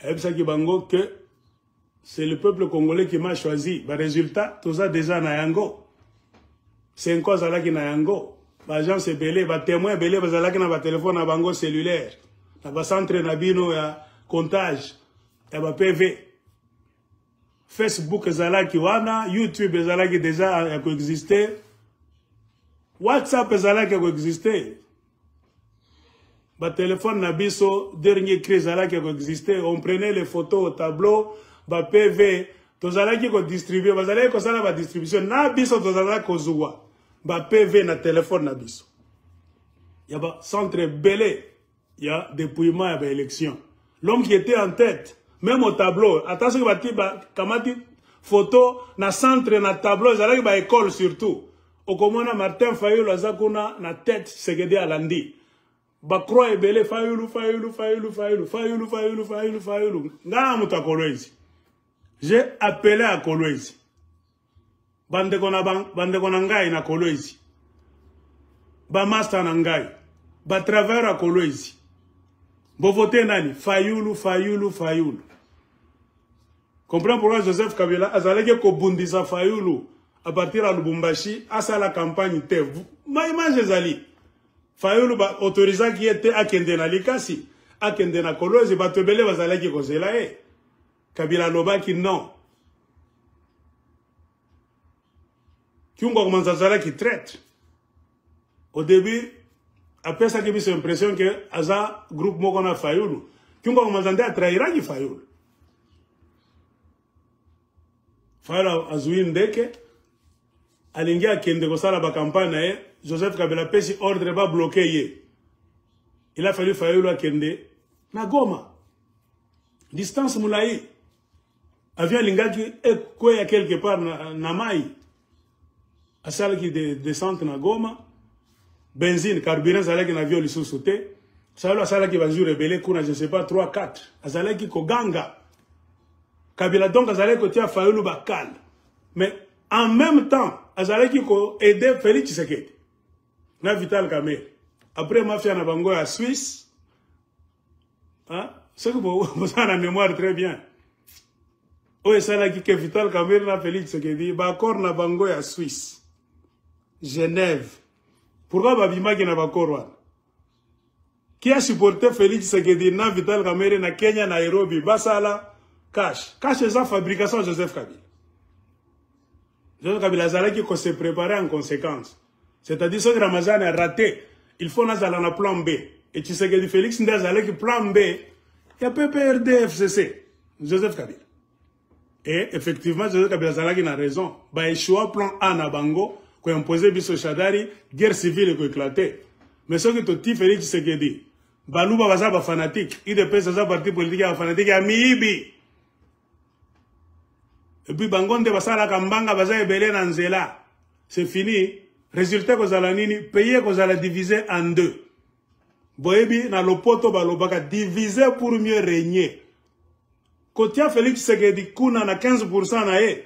Et que c'est le peuple congolais qui m'a choisi. Le résultat, tout ça déjà na yango. C'est une cause qui na yango. Les gens se belé, les témoins belé, les gens qui na téléphone na bango cellulaire, na centre na bino ya comptage, ya PV. Facebook ezalaki wana, YouTube ezalaki déjà coexister, WhatsApp ezalaki coexister, ba téléphone na biso dernier cri ezalaki coexister, on prenait les photos au tableau, ba PV, tozalaki ko distribuer, bazalaki ko sala ba distribution na biso tozalaki ko zuwa, ba PV na téléphone na biso. Ya ba centre belé, ya dépouillement ya ba élection. L'homme qui était en tête, même au tableau, attention que kamati photo na centre na tableau, zalaki ba école surtout. Okomona Martin Fayulu azakuna na tête Segede Alandi. Ba croix ebele Fayulu. Ngana muta Kolwezi. J'ai appelé à Kolwezi. Bande kona ngai na Kolwezi. Ba master na ngai. Ba travers à Kolwezi. Bo voter nani? Fayulu. Comprends pourquoi Joseph Kabila azalaki ko bundisa Fayulu à partir de Lubumbashi à la campagne te. Ma image ezali. Fayulu ba autorisa qui était à kende na Likasi, à kende na Kolwezi ba tebele bazalaki ko zela e. Kabila lobaki non. Kiungo commence à zalaki traite. Au début, après ça, j'ai eu l'impression que Aza groupe Mokona Fayulu. Kiungo commence à trahir qui Fayulu. Fayulu Azoui Ndeke, alingi akende kosala ba campagne Joseph Kabila pesi ordre ba bloquer. Il a fallu Fayulu akende na Goma. Distance moulaï. Avion lingaki ekwe quelque part na mai. Asala qui descente na Goma. Benzine, carburant, ça qui na viol sous sauté. Ça qui va jouer rebelle, je ne sais pas, 3, 4. Ça qui koganga. Kabila donc, ça qui tia Fayulu bakal. Mais en même temps, ça qui aide Félix Tshisekedi. Na Vital Kamerhe. Après, mafia na bango à Suisse. Hein? Ce que vous avez en mémoire très bien. Oye, ça là qui est vital, Cameroun, Félix, qui dit, Bakor na bango ya Suisse. Genève. Pourquoi Babima qui n'a pas corps? Qui a supporté Félix Tshisekedi na Vital Kamerhe na Kenya, Nairobi, Basala, Cash. Cash c'est sa fabrication Joseph Kabila. Joseph Kabila Zalaki qui s'est préparé en conséquence. C'est-à-dire que Ramazan a raté. Il faut na un plan B. Et Tshisekedi Félix n'a Zalaki plan B. Il y a PPRD-FCC. Joseph Kabila. Et effectivement, Joseph Kabila Zalaki a raison. Bah, échoua plan A na Bango, qui a imposé Bisso Chadari, guerre civile qui a éclaté. Mais ce que tu dis, Félix Tshisekedi, Balouba va être fanatique. Il dépêche de parti politique fanatique à Miibi. Et puis Bangonde va être Kambanga va être belé dans Zela. C'est fini. Résultat que la nini, pays que la diviser en deux. Boebi na lopoto balobaka diviser pour mieux régner. Kotia Félix Tshisekedi kuna na 15% na e.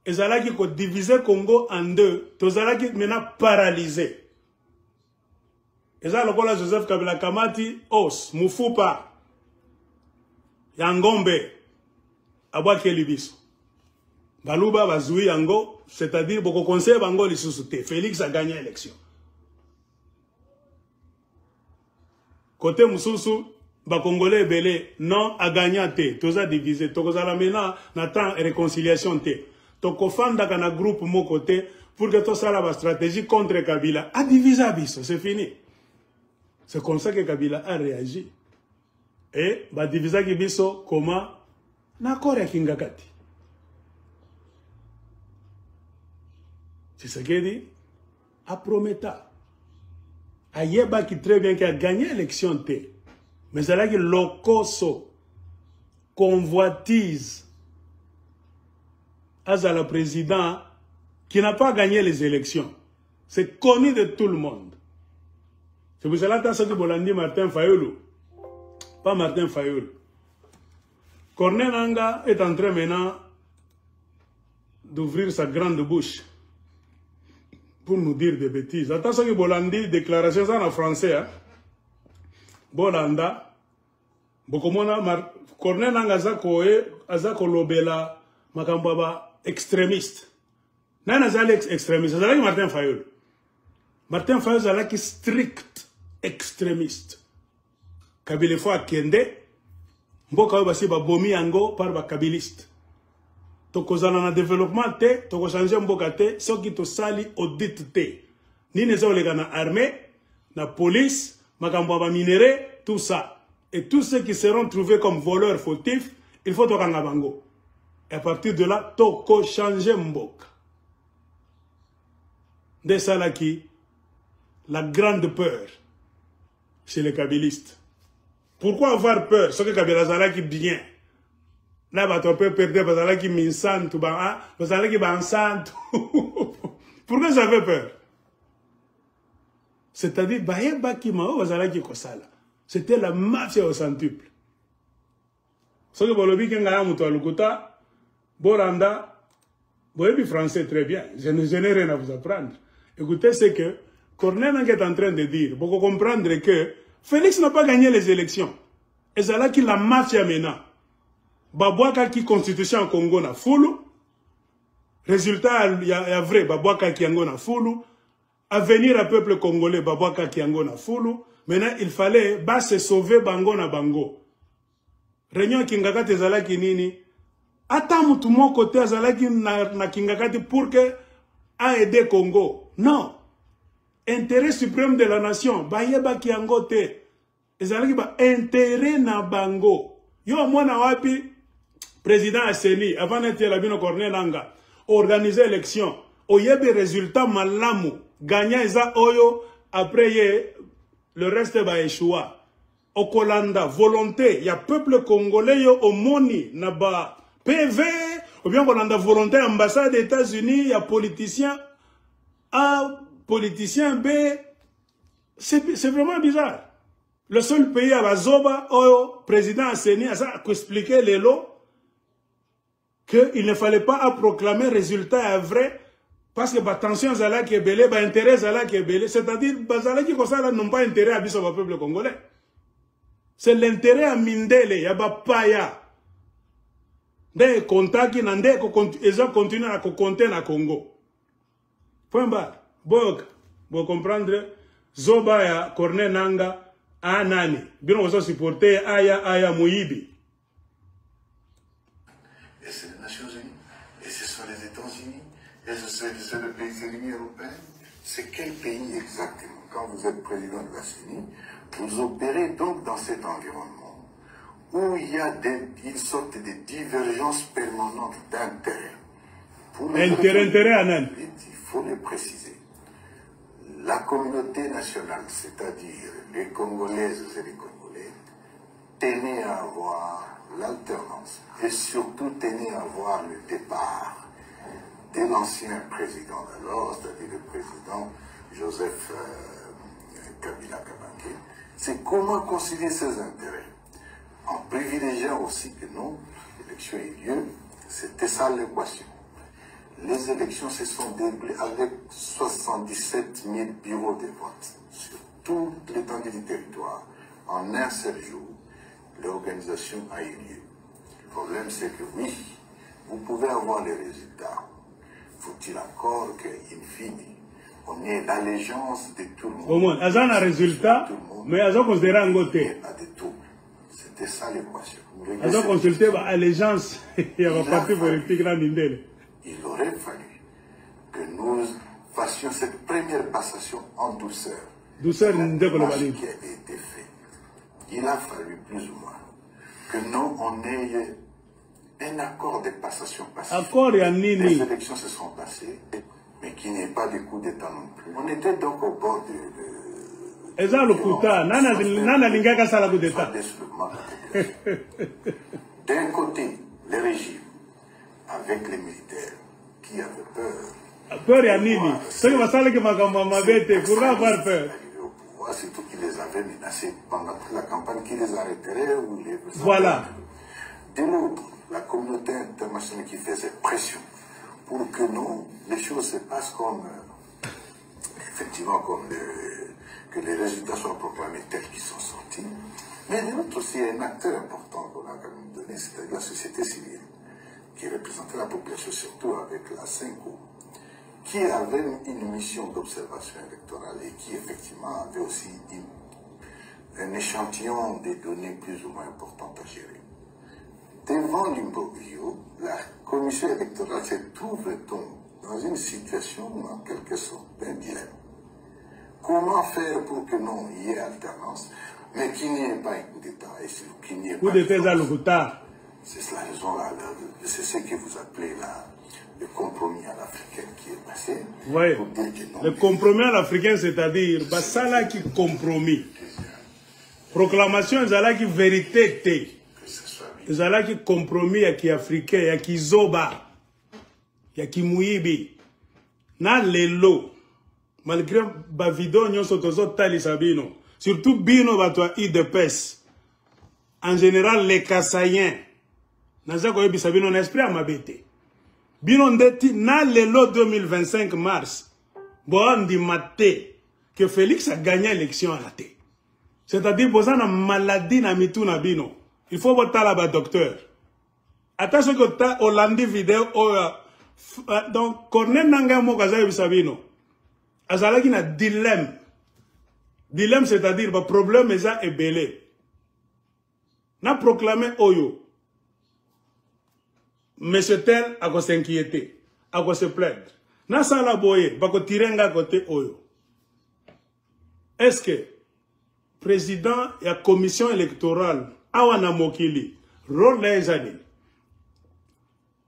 Ezalaki ko diviser Congo en deux. Tozalaki maintenant paralysé. Eza lokola Joseph Kabila Kamati, Os, Mufupa, Yangombe, Abwaki Libiso. Baluba, Bazoui, Yango, c'est-à-dire, beaucoup conseil Bango l'issouté. Félix a gagné l'élection. Côté Moussoussou, Congolais belé, non, a gagné té. Toza divisé. Toza la mena, n'attend réconciliation té. Toko fanda kana groupe mon côté, pour que tout ça la stratégie contre Kabila. A divisé Abisso, c'est fini. C'est comme ça que Kabila a réagi. Et, bah, divisa Kibiso, comment? N'accord avec Kingakati. C'est ce qu'il dit. A Prometa. A Yeba qui très bien, qui a gagné l'élection T. Mais c'est là que l'Okoso convoitise à la président qui n'a pas gagné les élections. C'est connu de tout le monde. C'est pour cela que Bolandi Martin Fayulu. Pas Martin Fayulu. Corneille Nangaa est en train maintenant d'ouvrir sa grande bouche pour nous dire des bêtises. Attention que Bolandi, déclaration ça en français. Hein? Bolanda. Bokomona Corneille Nangaa Azako Lobela Makambaba extrémiste. Nan Azali extrémiste. Azali Martin Fayulu. Martin Fayulu Azali strict. Extrémiste. Kabila fois Kende, Mboka basi ba bomi yango par ba kabiliste. Toko zala na développement te, toko changer mboka te, soki to sali audit te. Ni neza olega na armée, na police, makambo ba minéré, tout ça. Et tous ceux qui seront trouvés comme voleurs fautifs, il faut tokanga bango. Et à partir de là, toko changer mboka. De ça là qui, la grande peur chez les kabylistes. Pourquoi avoir peur? Ce que Kabila Zala qui bien. Là, bah, tu peux perdre, Bazala qui minsante, Bazala qui bansante. Pourquoi ça fait peur? C'est-à-dire, Bayeba qui m'a Bazala qui kosala. C'était la mafia au centuple. Ce que Bolobi Kengaya Moutoalukuta, Boranda, Boyebi français très bien. Je n'ai rien à vous apprendre. Écoutez ce que Corneille est en train de dire, pour comprendre que Félix n'a pas gagné les élections. Et c'est là qu'il la mafia maintenant. Babouaka qui constitution en Congo na foulu. Résultat, il y a vrai, Babouaka qui yango na foulu. Avenir à peuple congolais, Babouaka qui yango na foulu. Maintenant, il fallait se sauver bango na bango. Réunion Kingakati Zalaki nini. Attends, tout mon côté Zalaki na Kingakati pour que a aidé Congo. Non. Intérêt suprême de la nation, bayeba ki angote, ezalaki ba intérêt na bango. Yo mwana wapi président Asseni avant d'être la bino Corneille Nangaa organiser élection, oyebe résultat malamu, gagner eza oyo après le reste ba échoua. Okolanda volonté, ya peuple congolais yo omoni na ba PV ou bien kolanda volonté ambassade des États-Unis, ya politicien A politicien B, c'est vraiment bizarre. Le seul pays à Bazoba, au président Asseni, a expliqué les lots qu'il ne fallait pas proclamer résultat vrai parce que attention Zala qui est belé, intérêt Zala qui est belé, c'est-à-dire Zala qui n'ont pas intérêt à biso au peuple congolais. C'est l'intérêt à Mindele, yaba paya. Des contacts qui n'ont pas continué à compter na Congo. Point barre. Vous comprendre, Zoba ya Corne Nanga, Anani. Bien, on va supporter Aya Moïbi.
Et c'est les Nations Unies, et ce sont les États-Unis, et c'est le pays de l'Union européenne. C'est quel pays exactement? Quand vous êtes président de la CENI, vous opérez donc dans cet environnement où il y a une sorte de divergence permanente d'intérêts.
Intérêt, Anan.
Il faut le préciser. La communauté nationale, c'est-à-dire les Congolaises et les Congolais, tenait à avoir l'alternance et surtout tenait à voir le départ de l'ancien président d'alors, c'est-à-dire le président Joseph Kabila Kabange. C'est comment concilier ses intérêts en privilégiant aussi que non, l'élection ait lieu. C'était ça l'équation. Les élections se sont déroulées avec 77 000 bureaux de vote sur toute l'étendue du territoire. En un seul jour, l'organisation a eu lieu. Le problème, c'est que oui, vous pouvez avoir les résultats. Faut-il encore qu'in fine, on ait l'allégeance de tout le monde.
Au moins, ils ont un résultat, mais ils ont considéré un côté.
Pas de tout. C'était ça l'équation.
Ils ont consulté l'allégeance, il y a un parti politique dans l'Indel.
Il aurait fallu que nous fassions cette première passation en douceur.
Douceur,
qui avait été fait. Il a fallu plus ou moins que nous, on ait un accord de passation pacifique.
Accord, il y a
Les élections se sont passées, mais qu'il n'y ait pas de coup d'État non plus. On était donc au bord de...
Eza lokuta, nana lingaka sala coup d'État.
D'un côté, le régime, avec les militaires, qui avaient peur.
Peur ya nini? Ceux qui va saler que ma bête, pourquoi avoir peur?
C'est tout qui les avait menacés pendant toute la campagne, qui les arrêterait ou les...
Voilà.
De l'autre, la communauté internationale qui faisait pression pour que non, les choses se passent comme, effectivement, comme que les résultats soient proclamés tels qu'ils sont sortis. Mais de l'autre aussi, un acteur important qu'on a quand même donné, c'est-à-dire la société civile, qui représentait la population, surtout avec la CENCO, qui avait une mission d'observation électorale et qui effectivement avait aussi un échantillon des données plus ou moins importantes à gérer. Devant l'imbroglio, la commission électorale se trouve donc dans une situation, en quelque sorte, d'un dilemme. Comment faire pour que non, il y ait alternance, mais qu'il n'y ait pas un coup d'État et qu'il n'y ait pas... C'est la raison là, c'est ce que vous appelez là, le compromis à l'africaine qui est passé.
Oui, le compromis à l'africaine, c'est-à-dire, ça là qui compromis. Proclamation, ça là qui vérité. Ça là qui compromis, à qui africain, à qui zoba, à qui mouibi. Na lelo, malgré bavido, nyon sotozo tali sabino. Surtout bino batwa IDPS. En général, les Kassaïens. Naza koyebi sabino n'esprit à mabete. Bino ndeti na lelo 2025 mars. Bon di maté que Félix a gagné l'élection à la tête. C'est-à-dire que na maladie na mitou na bino. Il faut voter là-bas docteur. Attention que ta Hollande vidéo donc Corneille Nanga mo kaza sabino. Azala ki na dilemme. Dilemme c'est-à-dire le problème est belé. Na proclamé Oyo. Monsieur tel a s'inquiéter, a se plaindre. Na sala boye, bako tirenga côté Oyo. Est-ce que président et la commission électorale awana mokili rôle les années.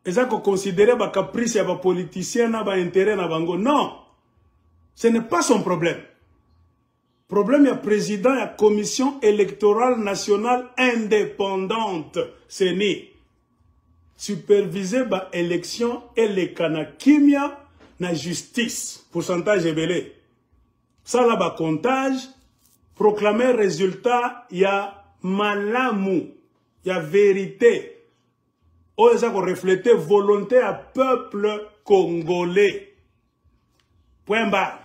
Est-ce qu'on considère ba caprice ya ba politicien na ba intérêt na bango? Non. Ce n'est pas son problème. Problème ya président et la commission électorale nationale indépendante, c'est ni superviser ba élection et les kanakimia na justice pourcentage belé ça là ba comptage proclamer résultat ya malamu ya vérité o ça ko refléter volonté à peuple congolais point barre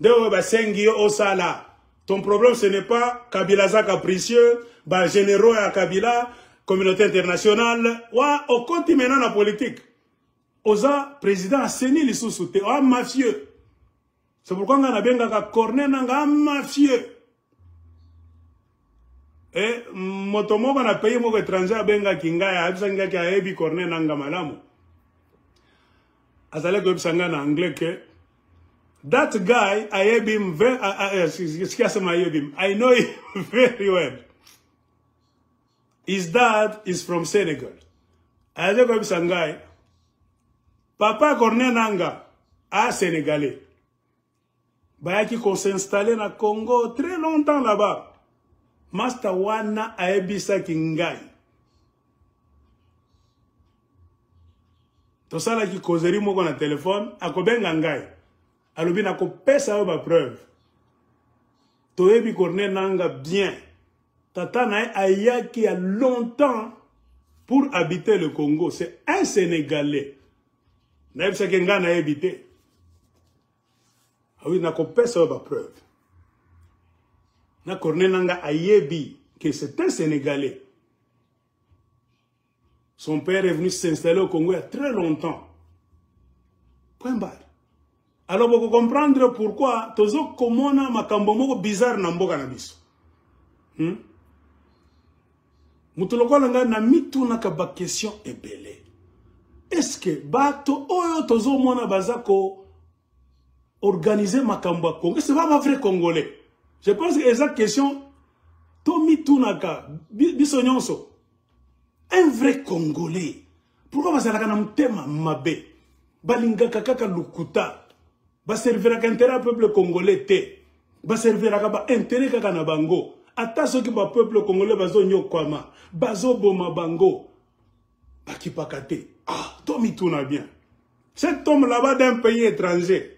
de ba sengi o sala Ton problème, ce n'est pas Kabila za capricieux, bah, généraux à Kabila, communauté internationale. Ouais, au compte maintenant la politique. Oza, président a saigné les sous-soutés, oh, mafieux. C'est pourquoi on a bien qu'à corner, un mafieux. Et, motomo, on a payé mon étranger à Benga Kinga, à Absanga, qui a ébi corner, nanga malamu. Azale ko Absanga en anglais que, that guy, I know him very well. His dad is from Senegal. Azale ko Absanga, papa corner nanga, a Sénégalais. Bayaki qu'on s'installait na Congo très longtemps là-bas. Master wana aebisa kingai. To sala ki kozeri moko na téléphone, akobenga ngai. Alobi na ko pesa ba preuve. To ebi corner nanga bien. Tata na ayaki il y a longtemps pour habiter le Congo. C'est un Sénégalais. Na ebisa kinga na habité. Ah oui, na ko pesa ba preuve. Na corner nanga ayebi que c'est un Sénégalais. Son père est venu s'installer au Congo il y a très longtemps. Point barre. Alors, vous comprendre pourquoi tozo komona makambo moko bizarre na mboka na biso. Mutuloko langa na mitu na kaba question ebele. Est-ce que bato oyo tozo mona bazako organiser makambo Congo? C'est pas vrai Congolais. Je pense que cette question, Tomi Tunaka, Bisonyonso, un vrai Congolais. Pourquoi vous avez un thème mabé? Balinga kakaka lukuta. Va servir à intérêt peuple congolais te. Va servir à intérêt kakana bango. Attention que le peuple congolais bazo nyokwama. Bazo boma bango. Bakipakate. Ah, Tomi Tuna bien. Cet homme là-bas d'un pays étranger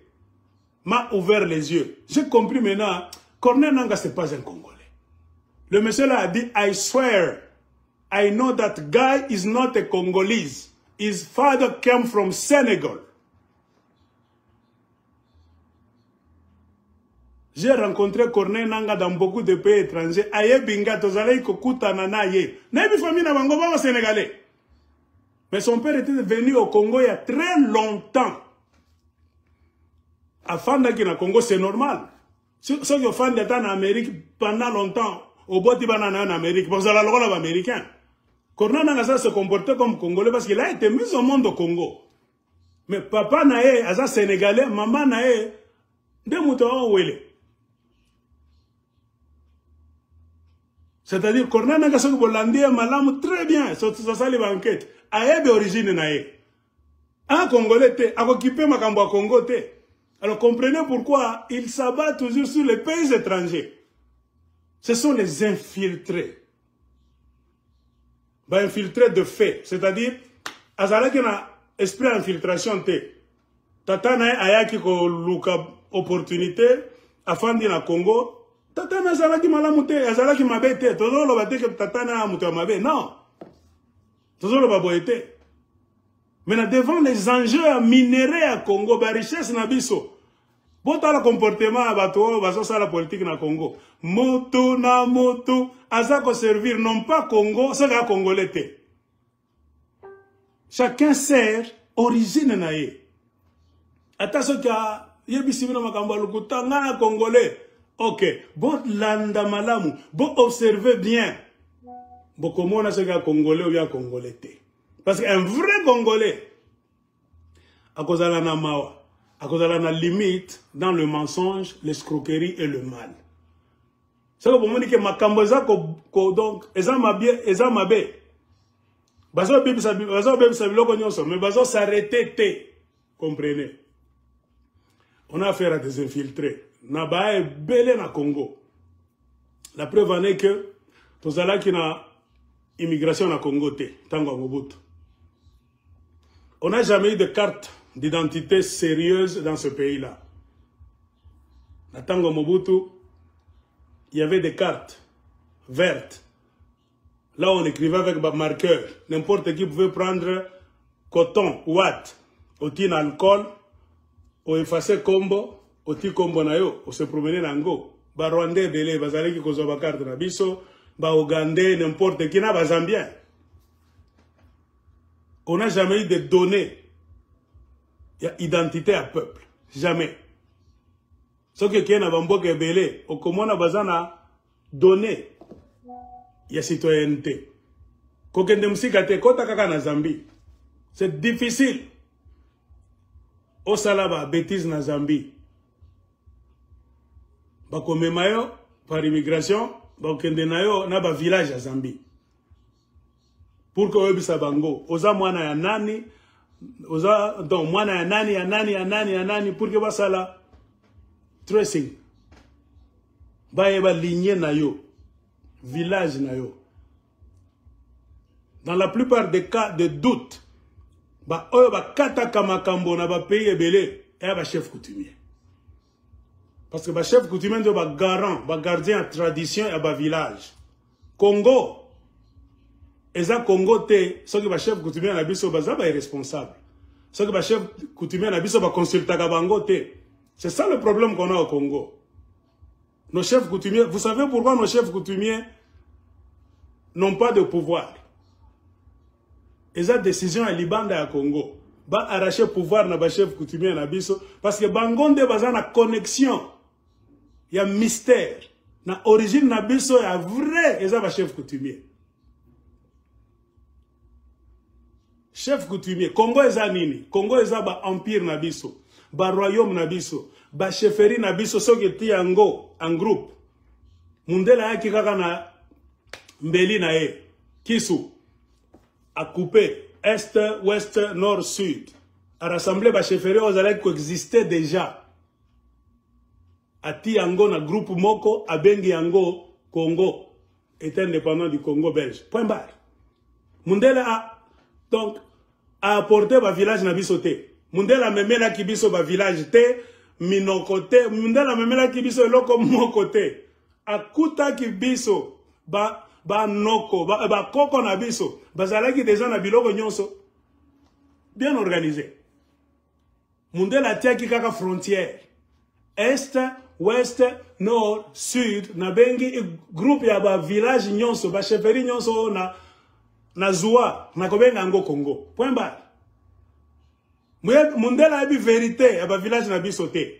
m'a ouvert les yeux. J'ai compris maintenant. Corneille Nanga, ce n'est pas un Congolais. Le monsieur là a dit, I swear, I know that guy is not a Congolese. His father came from Senegal. J'ai rencontré Corneille Nanga dans beaucoup de pays étrangers. Aye binga, tozalei kokuta nanaye. Naïbi famille na bango baba sénégalais. Mais son père était venu au Congo il y a très longtemps. Afin d'être au Congo, c'est normal. Ceux qui ont fait des temps en Amérique pendant longtemps, au bout de banana en Amérique, parce que la loi américain. Corneille Nanga se comportait comme Congolais parce qu'il a été mis au monde au Congo. Mais papa nae, asa Sénégalais, maman nae, de moutons ouélé. C'est-à-dire, Corneille Nanga se bollandé malam très bien, ça ça les banquettes. Aïe d'origine nae. Un Congolais te, a occupé ma cambo à Congo te. Alors comprenez pourquoi ils s'abattent toujours sur les pays étrangers. Ce sont les infiltrés. Bah, infiltrés de fait. C'est-à-dire, azala qui na esprit d'infiltration te. Tata na ayaki ko luka opportunité afin de na Congo. Tata na azala ki malamu te, azala ki mabe te. Todo lo bate que tata na muto mabe. Non. Todo lo baboete. Maintenant, devant les enjeux minéraux à Congo, la richesse na biso. Bon, le comportement à bateau, la politique na Congo. Moto na moto, azako servir non pas Congo, c'est la Congolais. Chacun sert origine nae. Attention ka yebisi na makambo lukuta ngana Congolais. OK, bon landa malamu, bon observez bien. Bon comment on a ce gars Congolais ou bien Congolais. Parce qu'un vrai Congolais, à cause de la namawa, à cause de la limite dans le mensonge, l'escroquerie et le mal. C'est pour moi que ma camboza donc eza mabe. Bazo bibi sabilo konyoso, mais bazo s'arrêter comprenez. On a affaire à des infiltrés. Nabae belé na Congo. La preuve en est que tozala qui na immigration na Congo te tango Mobutu. On n'a jamais eu de carte d'identité sérieuse dans ce pays-là. Na tango Mobutu, il y avait des cartes vertes. Là, on écrivait avec un marqueur. N'importe qui pouvait prendre coton, watt, au tin alcool, au effacer combo, au tin combo nayo, au se promener dans go. ba Rwandais belé bazali ki kozwa ba carte na biso, ba Ougandais n'importe qui na ba Zambien. On n'a jamais eu de données. Il y a identité à peuple. Jamais. Ce que qui est na bambo ke belé, au comment na bazana donné. Il y a citoyenneté. Kokende musika te kota kaka na Zambie. C'est difficile. Au salaba bêtise na Zambie. Bakome mayo par immigration, bakende na yo na ba village à Zambie. Pour que obisa bango, oza mwana ya nani, oza donc mwana ya nani pour que basala tracing. Ba lignée na yo, village na yo. Dans la plupart des cas de doute, ba oyo ba kata kamakambo na ba pays ebele et ba chef coutumier. Parce que ba chef coutumier do ba garant, ba gardien de tradition et ba village. Congo, eza Congo te, ce que ba chef coutumier na biso ba za ba irresponsable. Ce que ba chef coutumier na biso ba consulta ka bango te. C'est ça le problème qu'on a au Congo. Nos chefs coutumiers, vous savez pourquoi nos chefs coutumiers n'ont pas de pouvoir? Eza décision à Libanda à Congo. Ba arracher pouvoir na ba chef coutumier na biso parce que bangonde baza na connexion. Il y a mystère. Na origine na biso ya vrai eza ba chef coutumier. Chef coutumier, Congo eza nini? Congo eza ba empire na biso, ba royaume na biso, ba chefferie na biso soki ti yango en groupe. Mundela yaki kaka na mbeli na ye. Kisu a coupé est, ouest, nord, sud. A rassemblé ba chefferie ozalaki coexister déjà. A ti yango na groupe moko a bengi yango Congo est indépendant du Congo belge. Point barre. Mundela a donc a apporté ba village na biso te. Mundela memela ki biso ba village te, minoko te. Mundela memela ki biso eloko moko te. A kuta ki biso ba noko, ba koko na biso, bazalaki déjà na biloko nyonso bien organisé. Mundela tiaki kaka frontière. Est, ouest, nord, sud, na bengi groupe ya ba village nyonso, ba chefferie nyonso na Zoua, na kobenga ngo Congo. Point barre. Mundela yabi vérité ya ba village na biso te.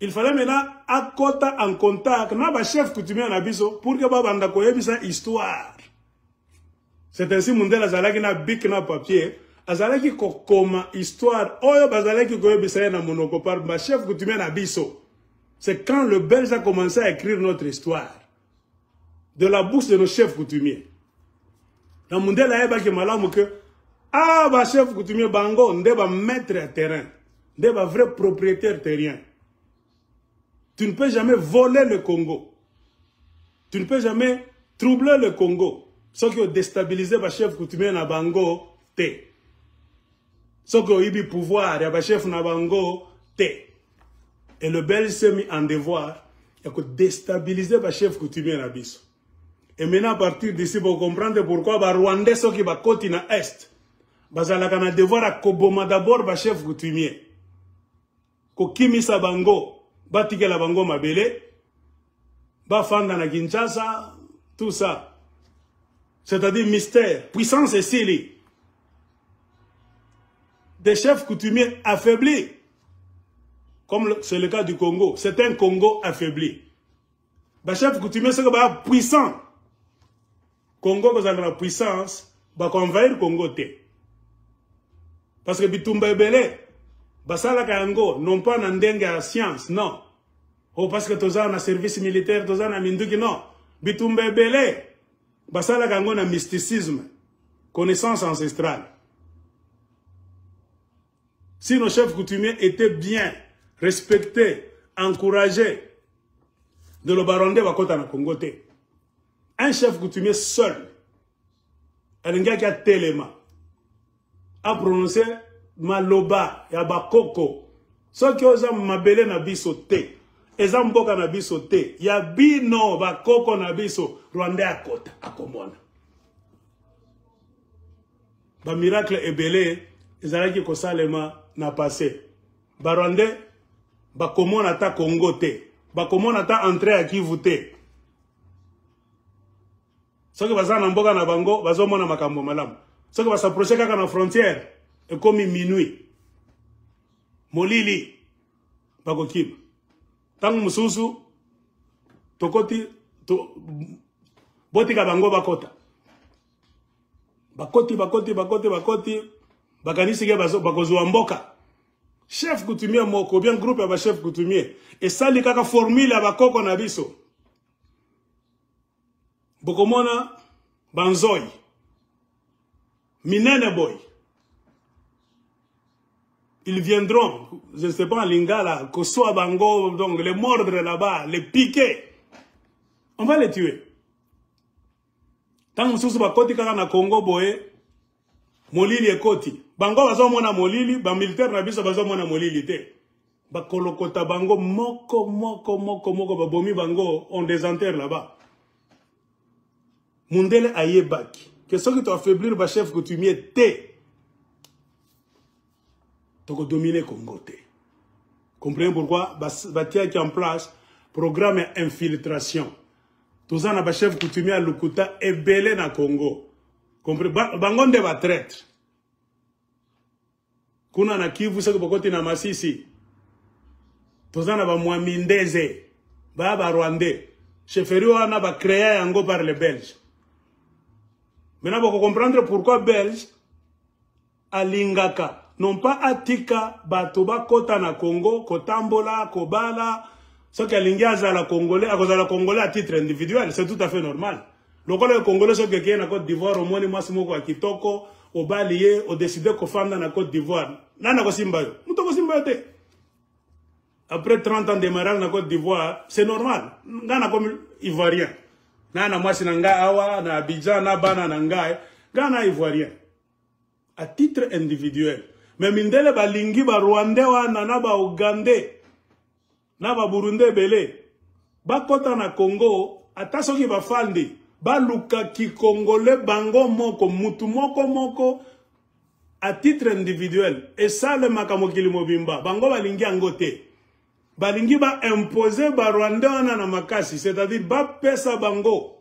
Il fallait maintenant akota en contact na ba chef coutumier na biso pour que ba banda koyebisa histoire. C'est ainsi Mundela zalaki na bic na papier, azalaki kokoma histoire oyo bazalaki koyebisa na monoko par ba chef coutumier na biso. C'est quand le Belge a commencé à écrire notre histoire de la bouche de nos chefs coutumiers. Na Mundela yebaki malamu que ba chef coutumier bango nde ba maître à terrain, nde ba vrai propriétaire terrien. Tu ne peux jamais voler le Congo. Tu ne peux jamais troubler le Congo. Ceux qui ont déstabilisé le chef coutumier na bango, te. Ceux qui ont eu du pouvoir, le chef na bango, te. Et le Belge s'est mis en devoir de déstabiliser le chef coutumier na biso. Et maintenant, à partir d'ici, vous comprendre pourquoi les Rwandais, ceux qui sont côté na Est, ils ont devoir à koboma d'abord le chef coutumier. Ko kimisa bango. Batike la bango mabele, bafanda na Kinshasa, tout ça. C'est-à-dire mystère, puissance et sili. Des chefs coutumiers affaiblis, comme c'est le cas du Congo. C'est un Congo affaibli. Les chefs coutumiers sont puissants. Congo, vous avez la puissance, va convaincre le Congo. Parce que Bitumba Ebele, basala kango non pas n'andenge à la science, non. Oh, parce que toza na service militaire, toza na minduki, non. Bitumba Ebele, basala kango na mysticisme, connaissance ancestrale. Si nos chefs coutumiers étaient bien respectés, encouragés, de le baronde wakota na Congo te. Un chef coutumier seul, un gars qui a téléma, a prononcé maloba ya bakoko soki oza mabele na biso te eza mboka na biso te ya bino bakoko na biso Rwanda akota akomona ba miracle ebele ezalaki kosalema na passé ba Rwanda bakomona ta Congo te comment on attend entrer à qui voter. Ce que baza na mboka na bango, bazo mona makambo malamu. Ce que va s'approcher kaka na frontière, et comme minuit. Molili, bako kim. Tangu mususu, tokoti, botika bango bakota. Bakoti, bakanisi ke bakozwa mboka. Chef coutumier moko, bien groupe ya chef coutumier. Et sali kaka formule ya bakoko na biso. Bokomona banzoi. Minene boy. Ils viendront, je ne sais pas en lingala, que soit bango, donc les mordre là-bas, les piquer. On va les tuer. Tant que nous bakoti kaka na Congo boye, molili ekoti. Bango bazo mona molili, ba militaire na biso bazo mona molili te. Ba kolokota bango moko ba bomi bango on désenterre là-bas. Mundele ayebaki. Que ce qui doit affaiblir ba chef coutumier te. Toko dominer Congo te. Comprenez pourquoi batia qui en place programme infiltration. Tous en ba chef coutumier à Lukuta et belé na Congo. Comprenez bango nde ba traître. Kuna na Kivu seko bokoti na Masisi. Tous en ba Mwamindeze. Ba Rwandais. Chefferie wana ba créé yango par les Belges. Maintenant, vous comprendre pourquoi Belge, alingaka, non pas atika, batoba kota na Congo, kotambola, kobala, ce qui alingaza la Congolais, à cause de la Congolais à titre individuel, c'est tout à fait normal. Le Congolais, ce qui est na Côte d'Ivoire, au moins, moi, c'est moi qui kitoko, au balié, au décidé qu'on fasse dans la Côte d'Ivoire. Nana ko simbayo. Mouto simbayo te. Après 30 ans de mariage dans la Côte d'Ivoire, c'est normal. Nana comme Ivoirien. Na mwasi na nga awa, na Abidjan, na bana na nga, gana ivoirien. À titre individuel. Mais mindele ba lingi ba Rwandais wana, na ba Ougandais, na ba Burundais belé. Ba kota na Congo, ata soki ba fandi, ba luka ki Congolais bango moko, mutu moko, à titre individuel. Et ça le makamokili mobimba, bango ba lingi angote. Balingi ba imposer ba Rwanda wana na makasi, c'est-à-dire ba pesa bango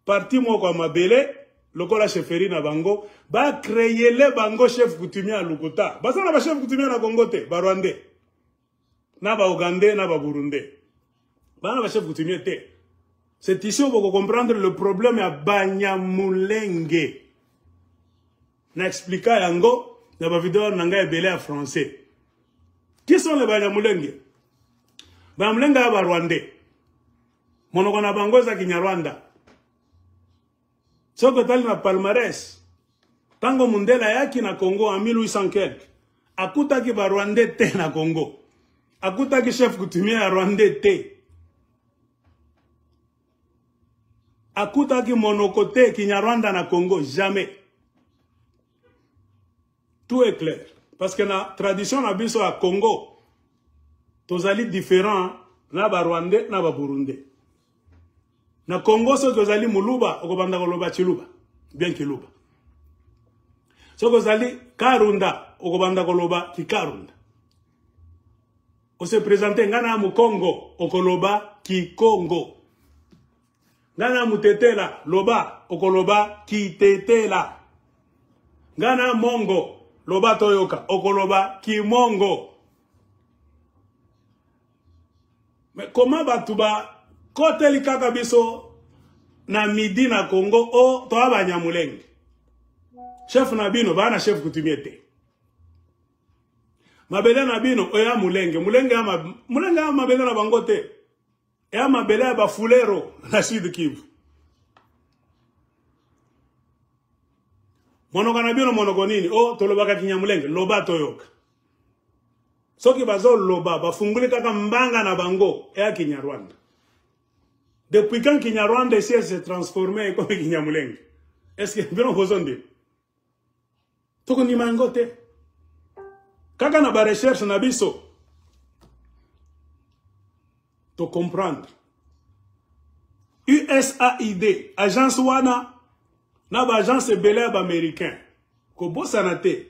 parti moko ya mabele lokola chefferie na bango ba créer le bango chef coutumier à Lukuta. Basa na ba chef coutumier na Congo te, ba Rwandais na ba Ougandais na ba Burundais. Ba na ba chef coutumier te. C'est ici où vous comprendre le problème ya Banyamulenge. Na expliquer yango na ba vidéo na nga ebele en français. Qui sont les Banyamulenge? Bamlenga ba Rwandais. Monoko na bango za Kinyarwanda. Soko tali na palmarès. Tango Mundela yaki na Congo en 1800 quelque. Akutaki ba Rwandais te na Congo. Akutaki chef coutumier ya Rwandais te. Akutaki monoko te Kinyarwanda na Congo jamais. Tout est clair. Parce que la tradition na biso à Congo, tozali différent na ba Rwandais na ba Burundais. Na Congo so tozali muluba okobanda koloba chiluba, bien kiluba. So tozali karunda okobanda koloba kikarunda. On se présenter ngana mu Congo okoloba ki Congo. Ngana mu tetela loba okoloba ki tetela. Ngana mongo loba toyoka okoloba ki mongo. Mais comment batuba kote likaka biso na midi na Congo o toa Banyamulenge. Chef na bino bana chef coutumier te. Mabele na bino oya Mulenge. Mulenge ama mabele na bango te. Ya mabele ya bafulero na Sud Kivu. Monoko na bino monoko nini? O tolobaka Kinyamulenge loba toyoka. Soki bazo loba, bafunguli kaka mbanga na bango, ea Kinyarwanda. Depuis quand Kinyarwanda ici s'est transformé comme Kinyamulenge? Est-ce que bien on vous en dit? Toko ni mangote. Kaka na ba recherche na biso. To comprendre. USAID, agence wana, na ba agence belé américain. Ko bosanate.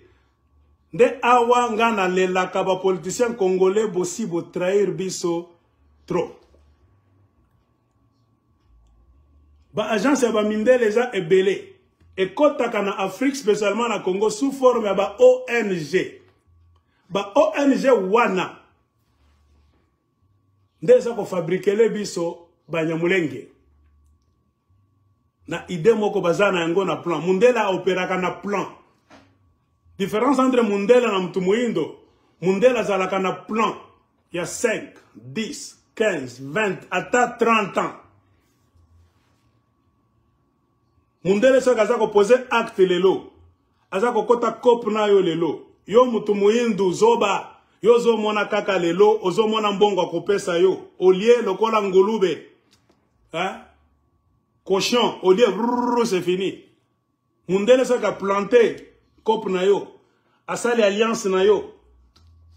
Nde awa nga na lelaka ba politicien congolais bosi bo trahir biso trop. Ba agence ya ba mindele eza ebele. Et kotaka na Afrique, spécialement na Congo, sous forme ya ba ONG. Ba ONG wana. Nde eza ko fabrikele biso ba Nyamulenge. Na idée moko baza na yango na plan. Mundela opéraka na plan. Différence entre Mundela na mtu muindo. Mundela zalaka na plan. Il y a 5, 10, 15, 20, ata 30 ans. Mundele soka aza ko poser acte lelo. Aza ko kota kop na yo lelo. Yo mutu muindu zoba. Yo zo mona kaka lelo. Ozo mona mbongo kopesa yo. Olie lokola ngulube. Hein? Cochon. Olie c'est fini. Mundele soka planté kop na yo. Asali alliance na yo.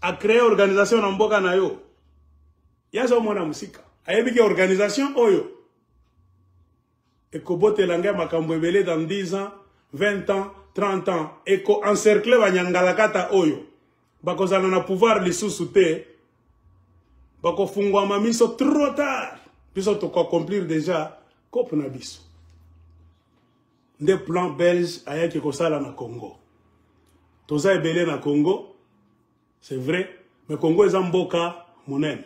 A créé organisation na mboka na yo. Yazo mona musika. Ayebiki organisation oyo. Et ko bote langa makambo ebele dans 10 ans, 20 ans, 30 ans. Et ko encercler banyangalakata oyo. Bako zala na pouvoir lisusu te. Bako fungwa mamiso trop tard. Biso to ko accomplir déjà kop na biso. Nde plan belge ayaki ko sala na Congo. Toza ebele na Congo. C'est vrai, mais Congo est un mboka monene.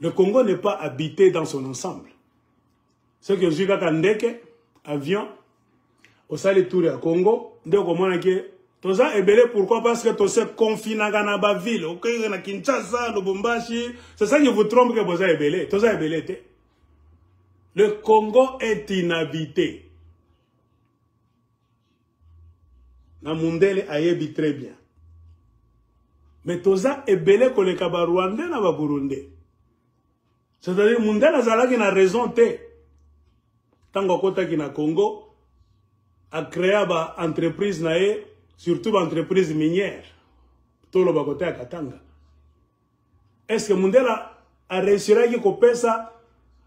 Le Congo n'est pas habité dans son ensemble. Ce que je dis quand ndeke, avion, au sale tour à Congo, de comment que toza ebele pourquoi parce que to se confine na ba ville, OK na Kinshasa, Lubumbashi, c'est ça qui vous trompe que vous ebele, toza ebele te. Le Congo est inhabité. Na Mundele ayebi très bien. Mais toza ebele koleka ba Rwandais na ba Burundais. C'est-à-dire Mundela zalaki na raison te. Tango kota ki na Congo a créé ba entreprise na e, surtout ba entreprise minière. Tolo ba kota Katanga. Est-ce que Mundela a réussi à ko pesa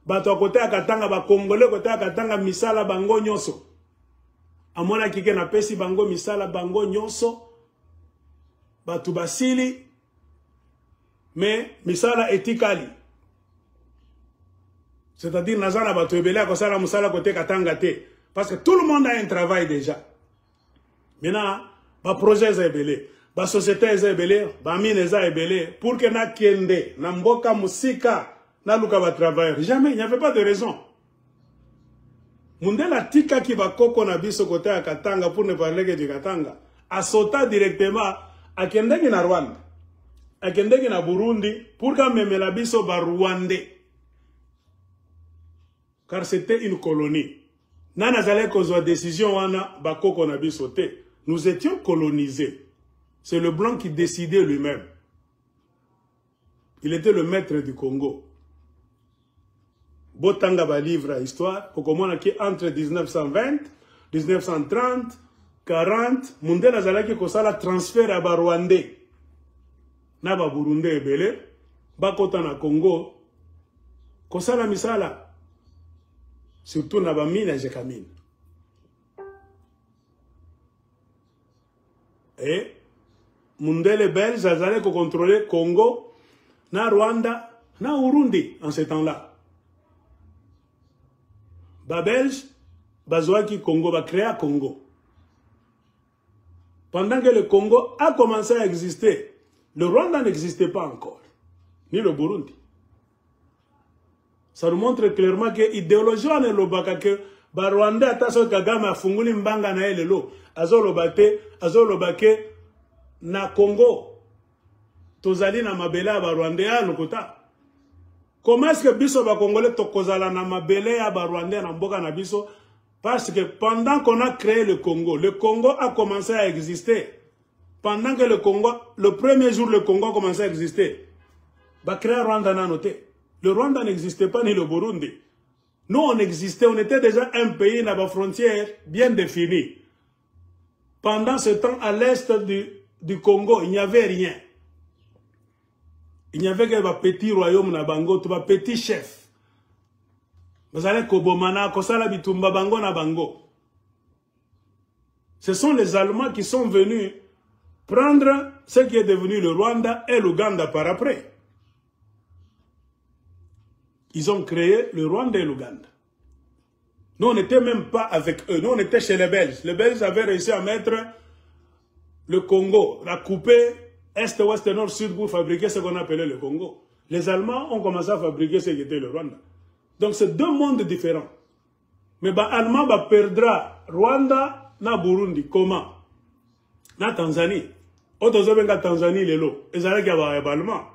ba to kota Katanga ba Congolais kota Katanga misala bango nyonso. Amona kike na pesi bango misala bango nyonso. Batu basili, mais misala etikali. C'est-à-dire, nazana batu ebele akosala musala kote Katanga te. Parce que tout le monde a un travail déjà. Maintenant, ba projet za ebele, ba société za ebele, ba mine za ebele, pour que na kende, na mboka musika, na luka ba travailler. Jamais, il n'y avait pas de raison. Mundela tika ki ba koko na biso kote ya Katanga pour ne parler que du Katanga. A sauta directement akendeki na Rwanda, akendeki na Burundi, pour quand même la biso ba Rwandais. Car c'était une colonie. Nana zale kozwa décision wana ba koko na biso te. Nous étions colonisés. C'est le blanc qui décidait lui-même. Il était le maître du Congo. Botanga ba livre à histoire, kokomona ki entre 1920, 1930, 40, Mundela zalaki kosala transfert à ba Rwandais. Na ba Burundais ebele, ba kota na Congo, kosala misala. Surtout na ba mine jekamine. Et Mundele belge azale ko contrôler Congo, na Rwanda, na Burundi en ce temps-là. Ba belge, bazwaki Congo, ba créa Congo. Pendant que le Congo a commencé à exister, le Rwanda n'existait pas encore, ni le Burundi. Ça nous montre clairement que l'idéologie en Elobaka que ba Rwanda ataso Kagame afunguli mbanga na elelo, azolobake na Congo, tozali na mabele ya ba Rwanda ya lokota. Comment est-ce que biso ba Congolais tokozala na mabele ya ba Rwanda na mboka na biso? Parce que pendant qu'on a créé le Congo a commencé à exister. Pendant que le premier jour, le Congo a commencé à exister, bah créer Rwanda n'a noté. Le Rwanda n'existait pas ni le Burundi. Nous, on existait, on était déjà un pays dans la frontière bien définie. Pendant ce temps, à l'est du Congo, il n'y avait rien. Il n'y avait que petit royaume na bango, tout petit chef. Ce sont les Allemands qui sont venus prendre ce qui est devenu le Rwanda et l'Ouganda par après. Ils ont créé le Rwanda et l'Ouganda. Nous, on n'était même pas avec eux. Nous, on était chez les Belges. Les Belges avaient réussi à mettre le Congo, à couper Est, Ouest, Nord, Sud pour fabriquer ce qu'on appelait le Congo. Les Allemands ont commencé à fabriquer ce qui était le Rwanda. Donc, c'est deux mondes différents. Mais les Allemands perdra Rwanda na Burundi. Comment? Na Tanzanie. Autres ont Tanzanie, les lots. Et ça, il y a les Allemands.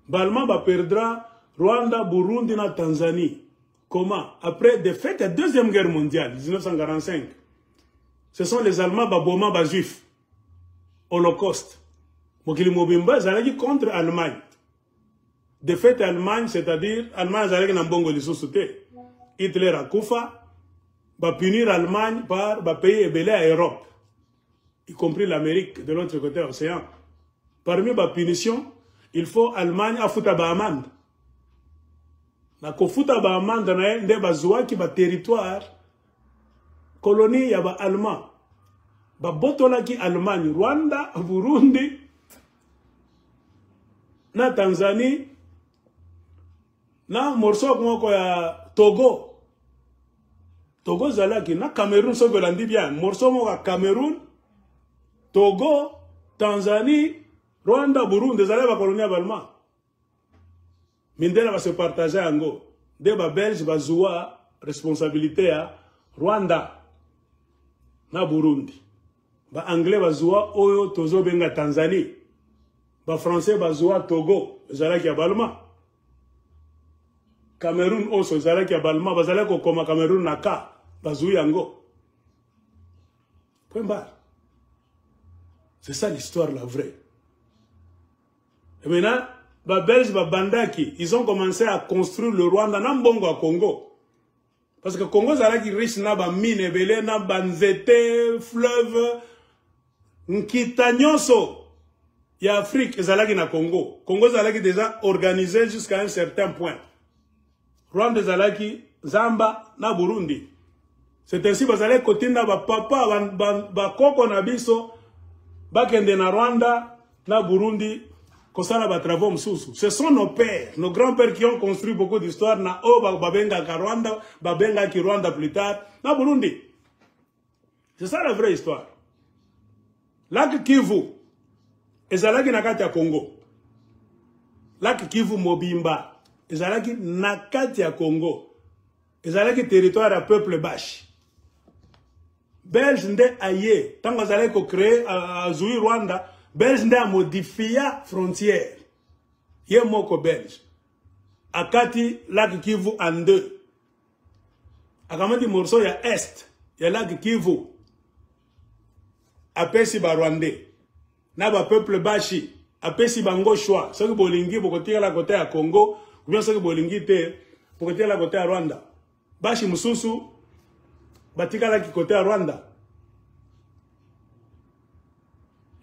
Les Allemands perdra Rwanda, Burundi na Tanzanie. Comment? Après défaite de la Deuxième Guerre mondiale, 1945. Ce sont les Allemands, les Juifs. Holocauste. Mokili Mobimba, ils contre l'Allemagne. Défaite Allemagne, c'est-à-dire, l'Allemagne, ils ont bongo les sociétés. Hitler a Koufa, va punir l'Allemagne par pays ébélé à l'Europe, y compris l'Amérique de l'autre côté de l'océan. Parmi les punitions, il faut l'Allemagne à foutre à amende. Na kofuta ba amende na nde bazwa ki ba territoire colonie ya ba allemand ba botola ki Allemagne Rwanda Burundi na Tanzanie na morceau moko ya Togo zalaki na Cameroun so belandi bien morceau moko ya Cameroun Togo Tanzanie Rwanda Burundi zalaki ba colonie ya ba allemand. Mindela va se partager en go. De ba Belge va jouer responsabilité à Rwanda na Burundi. Ba Anglais va jouer Oyo Tozo Benga Tanzanie. Ba Français va jouer Togo. Zalaki ya Balma. Cameroun also Zalaki ya Balma. Ba Zalaki comme Cameroun naka. Ba jouer en go. Point barre. C'est ça l'histoire la vraie. Et maintenant, les Belges, les Bandaki, ils ont commencé à construire le Rwanda dans Bongo à Congo. Parce que Congo, c'est riche dans les mines, dans les nzete, fleuves, Nkitanyoso. Il y a Afrique, c'est dans Congo. Congo, c'est déjà organisé jusqu'à un certain point. Rwanda, c'est Zamba, na Burundi. C'est ainsi que vous allez côté na papa, Koko na biso, bakende na Rwanda, na Burundi. Ce sont nos pères, nos grands-pères qui ont construit beaucoup d'histoires. Na o babenga Rwanda, babenga ki Rwanda plus tard, na Burundi. C'est ça la vraie histoire. Lac Kivu, ezalaki nakati ya Congo. Lac Kivu Mobimba, ezalaki nakati ya Congo. Ezalaki territoire à peuple Bashi. Belge nde aye, tango ezalaki ko créer à Zui Rwanda. Belge n'a modifié frontière. Yé moko Belge. Akati lac Kivu en deux. Akamati morceau ya est. Ya lac Kivu. Apesi ba Rwandais. Na ba peuple Bashi. Apesi bango choix. Ceux qui bolingi pour côté la côté à Congo. Ou bien ceux qui bolingi te pour côté la côté à Rwanda. Bashi mususu. Batika la côté à Rwanda.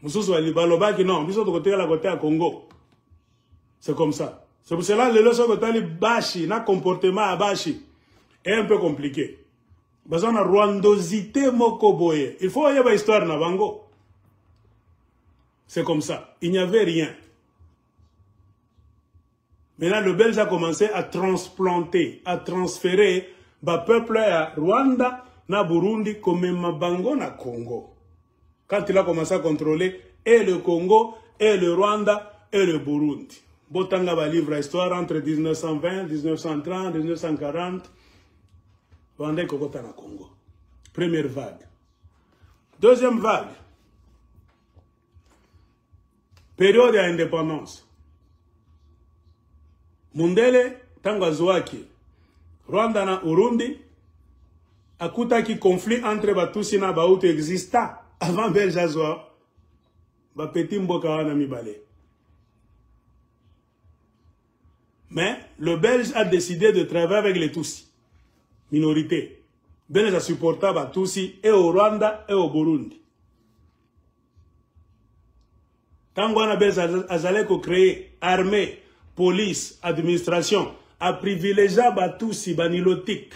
Moussous va dire, qui non, ils sont de côté à la côté à Congo. C'est comme ça. C'est pour cela que le leçon de Bashi, notre comportement à Bashi, est un peu compliqué. Parce qu'on a rwandosité mokoboye. Il faut avoir une histoire na bango. C'est comme ça. Il n'y avait rien. Maintenant, le Belge a commencé à transplanter, à transférer le peuple à Rwanda, na Burundi, comme Mabango na Congo. Quand il a commencé à contrôler et le Congo, et le Rwanda, et le Burundi. Botanga va livre l'histoire entre 1920, 1930, 1940. Rwanda et Kokota na Congo. Première vague. Deuxième vague. Période d'indépendance. Mundele, Tanga Zouaki, Rwanda na Urundi, akutaki conflit entre Batusi na Bautu exista. Avant Beljazoa, petit mboka wana mibale. Mais le Belge a décidé de travailler avec les Tutsis, minorité. Belge a supporté les Tutsis et au Rwanda et au Burundi. Quand on a Belge a créé armée, police, administration, a privilégié les Tutsis, les nilotiques.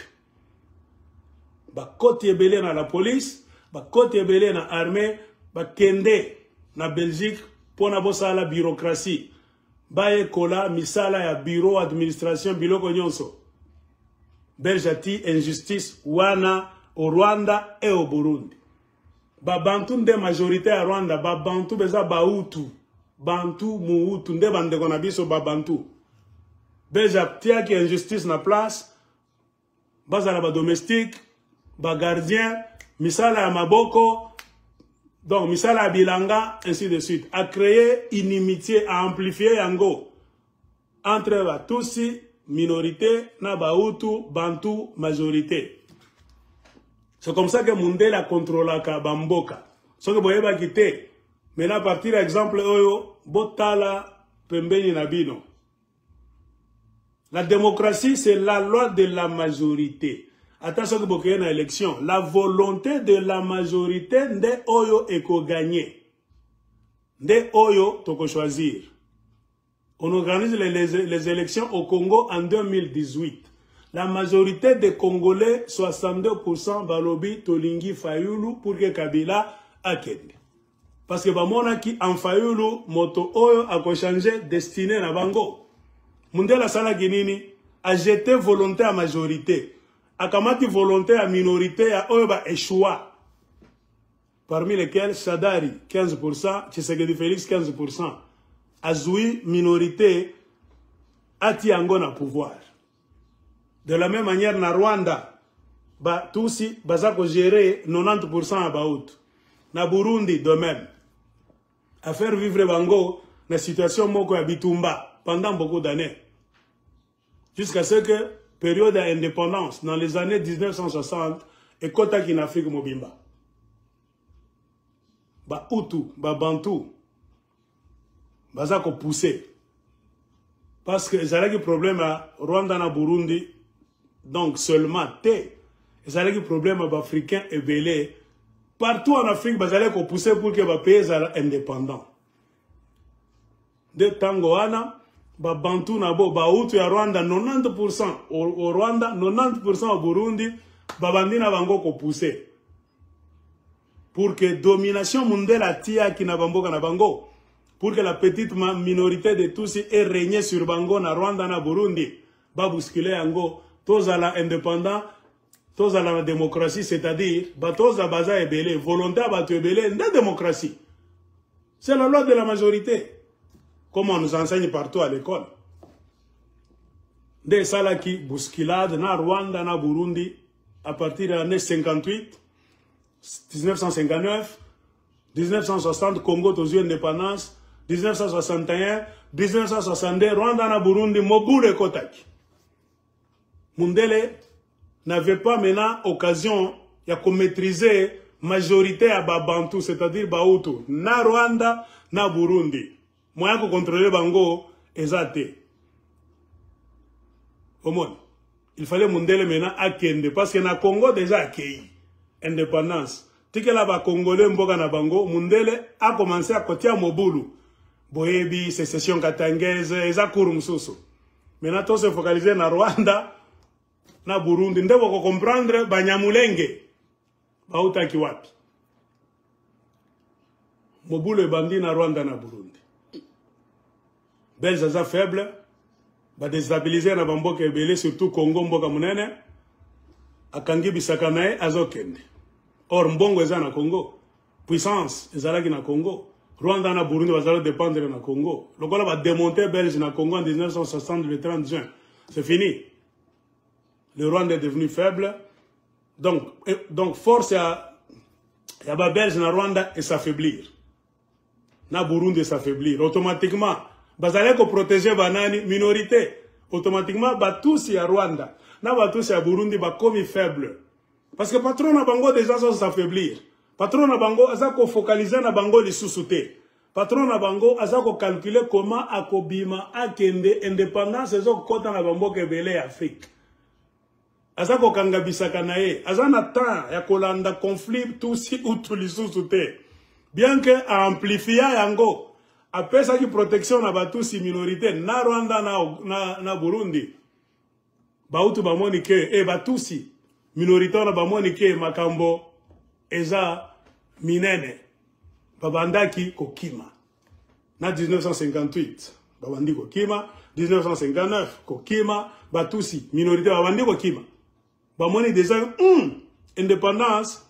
Ba côté belé dans la police. Ba côté belé na armée, ba kende na Belgique pour na bossa la bureaucratie. Ba ekola misala ya bureau administration biloko nyonso. belge ati injustice wana au Rwanda et au Burundi. Ba bantu nde majorité à Rwanda, ba bantu beza bautu, bantu muutu nde bande kona biso ba bantu. Belge tia ki injustice na place, bazala ba domestique, ba gardien, misala ya maboko, donc misala ya bilanga, ainsi de suite. A créer inimitié, a amplifier yango entre ba Tutsi, minorité, na bautu, bantu, majorité. C'est comme ça que Mundela contrôle la Bamboka. Ce que vous voyez quitter. Maintenant, à partir d'exemple, Oyo, Botala, Pembeni Nabino. La démocratie, c'est la loi de la majorité. Attention que vous voyez dans l'élection. La volonté de la majorité de Oyo est qu'on gagne. De Oyo, toko choisir. On organise les élections au Congo en 2018. La majorité des Congolais, 62% balobi tolingi Fayulu pour que Kabila akende. Parce que bamona ki en Fayulu moto oyo a changé destiné na bango. Mundela sala ginini a jeté volonté à majorité. A kamati volonté à minorité a oyo ba échoua. Parmi lesquels Sadari 15%, Tshisekedi Félix 15%. Azoui minorité ati ango na pouvoir. De la même manière, na Rwanda, ba Tutsi bazako gérer 90% à Baout. Na Burundi, de même. À faire vivre Bango, la situation moko ya Bitumba, pendant beaucoup d'années. Jusqu'à ce que, période d'indépendance, dans les années 1960, et Kota Kinafrik Mobimba. Ba Hutu, ba Bantu, bazako poussé. Parce que ça a un problème à Rwanda na Burundi. Donc seulement T. Et ça a un problème africain et belé. Partout en Afrique, vous allez pousser pour que les pays soient indépendants. De Tangoana, Bantu Nabo, Baoutu à Rwanda, 90% au Rwanda, 90% au Burundi, Babandina Bango ko pousser. Pour que domination mondiale atia qui n'a Bango na Bango. Pour que la petite minorité de Tutsi ait régné sur Bango na Rwanda na Burundi. Ba bousculer Ango. Tous à la indépendant, tous à la démocratie, c'est-à-dire, tous à baza ebele, volonté à battre ebele, la démocratie. C'est la loi de la majorité. Comme on nous enseigne partout à l'école. Des salaki bousculade na Rwanda, na Burundi, à partir de l'année 58, 1959, 1960, Congo, aux yeux indépendance, 1961, 1962, Rwanda, na Burundi, Mobutu Kotaki. Mundele n'avait pas maintenant occasion de maîtriser majorité à Babantu, c'est-à-dire Bahutu, na Rwanda, na Burundi. Moyen de contrôler Bango, exacté. Au monde, il fallait Mundele maintenant akende, parce que na Congo déjà accueilli indépendance. Tique là ba Congolais mboka na Bango, Mundele a commencé à côté à Mobutu. Boyebi, sécession katangaise, eza kurumsusu. Maintenant, tout se focaliser na Rwanda, na Burundi. Ndeko ko comprendre Banyamulenge. Bautaki wapi. Mobutu bandi na Rwanda na Burundi. Belge za faible, ba déstabiliser na bamboka ebele, surtout Congo mboka munene, akangi bisaka nae azokende. Or mbongo eza na Congo, puissance ezalaki na Congo. Rwanda na Burundi bazalo dépendre na Congo. Lokola ba démonter Belge na Congo en 1960 le 30 juin. C'est fini. Le Rwanda est devenu faible. Donc force à ba Belge na Rwanda et s'affaiblir. Na Burundi s'affaiblir. Automatiquement, bazale ko protéger banani minorité. Automatiquement, ba Tutsi à Rwanda. Na ba Tutsi à Burundi ba komi faible. Parce que patron na bango déjà sont s'affaiblir. Patron na bango azako focaliser na bango li susute. Patron na bango azako calculer comment akobima akende indépendance ezo kota na bango kebele Afrique. Azako kangabisaka na ye. Azana temps ya kolanda conflit Tutsi outre li susute. Bien que amplifia yango apesa ki protection na Batutsi minorité na Rwanda na Burundi. Bahutu bamoni ke Batutsi minorité na bamoni ke makambo eza minene babandaki kokima na 1958 babandi kokima 1959 kokima Batutsi minorité babandi kokima bamoni déjà indépendance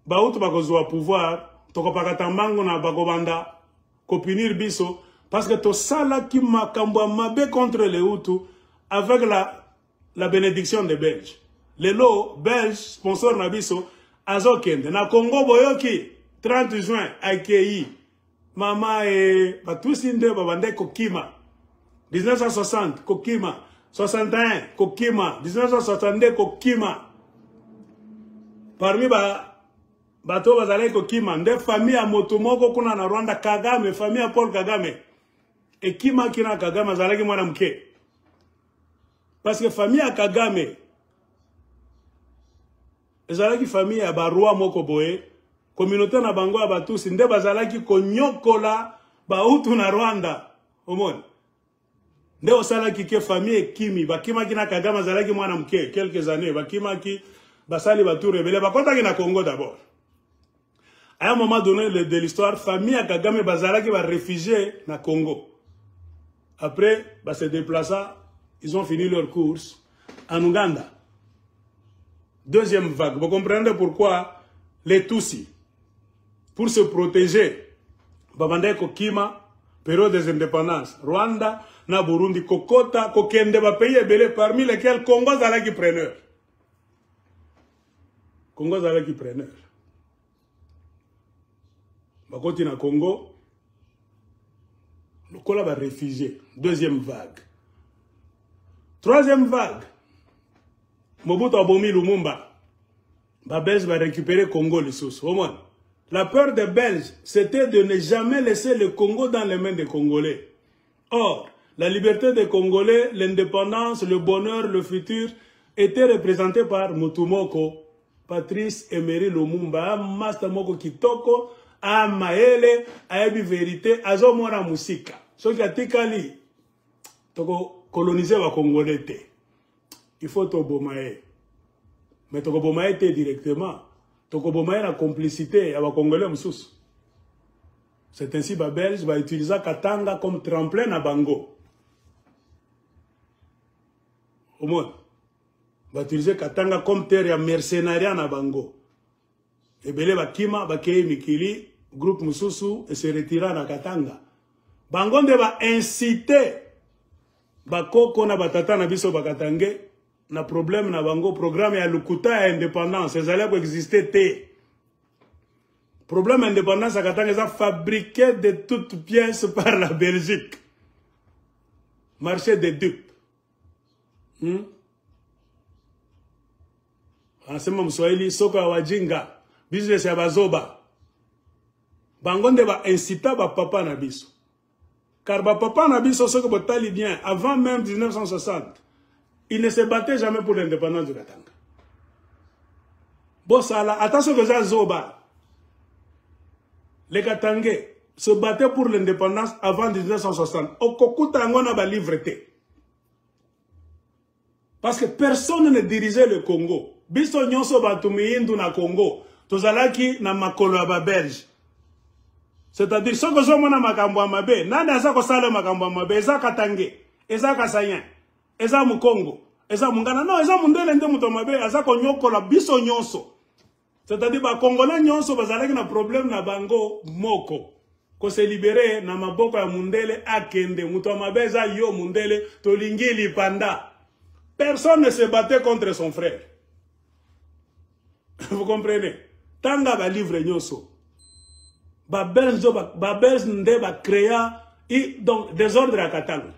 bautu bakozwa pouvoir tokopaka tambango na bakobanda kopinir biso parce que tosalaki makambo mabe contre les Hutus avec la bénédiction des Belges. Lelo Belge sponsor na biso azokende na Congo boyoki 30 juin AKI mama batusi nde babande kokima 1960 kokima 61 kokima 1962 kokima parmi bato bazalaki kokima nde famille ya moto moko kuna na Rwanda Kagame famille ya Paul Kagame ekima kina Kagame azalaki mwana mke parce que famille ya Kagame ezalaki famille ya baroi moko boye communauté na bango ya batusi nde bazalaki konyokola bahutu na Rwanda omoni nde osalaki ke famille ekimi bakimaki na Kagame azalaki mwana mke quelques années bakimaki basali batu rebelle bakotaki na Congo d'abord. À un moment donné de l'histoire, famille à Kagame bazalaki ba réfugiés na Congo. Après, se déplaçant, ils ont fini leur course en Ouganda. Deuxième vague. Vous comprenez pourquoi les Tutsis, pour se protéger, babande kokima, période des indépendances, Rwanda, na Burundi, Kokota, Kokende, ba pays belé parmi lesquels Congo zalaki preneur. Congo zalaki preneur. Bakoti na Congo, le Kola va réfugié. Deuxième vague. Troisième vague. Mobutu Abomi Lumumba. Belge va récupérer Congo les sous. La peur des Belges, c'était de ne jamais laisser le Congo dans les mains des Congolais. Or, la liberté des Congolais, l'indépendance, le bonheur, le futur, étaient représentés par Mutumoko, Patrice Emery Lumumba, Master Moko Kitoko, a maele ayebi vérité azo mwana musika soki atikali toko coloniser ba congolais te il faut to bomae mais toko bomae te directement toko bomae na complicité ya ba congolais mususu c'est ainsi ba belge va utiliser Katanga comme tremplin na bango au moins va utiliser Katanga comme terre ya mercenariat na bango ebele bakima bakei mikili groupe mususu et se retira na Katanga. Bangonde va inciter bakoko na batata na biso bakatange na problème na bango programme ya lukuta ya indépendance ezali ko exister te. Problème indépendance à Katanga est fabriqué de toutes pièces par la Belgique. Marché des dupes. Anasema Mswahili soka wajinga business ya bazoba. Bangonde ba incita ba papa na biso. Car ba papa na biso ce que botali bien avant même 1960, il ne se battait jamais pour l'indépendance du Katanga. Bosala attention que ça zoba. Les Katangais se battaient pour l'indépendance avant 1960. Okokuta ngona ba livreté. Parce que personne ne dirigeait le Congo. Biso nyonso batumi indu na Congo. Tozalaki na makolo ya ba Belge. C'est-à-dire, ce que je veux makambo mabe, nanda za ko sala makambo mabe, eza Katange, eza Kasayen, eza Mukongo, eza Mungana, non, eza Mundele nde muto mabe, eza ko nyokola biso nyonso. C'est-à-dire, ba Congolais nyonso bazalaki na problème na bango moko. Ko se libérer na maboko ya Mundele akende, muto mabe eza yo Mundele, tolingi lipanda. Personne ne se battait contre son frère. Vous comprenez? Tanga ba livre nyonso. Babels nde ba créa donc désordre à Katanga.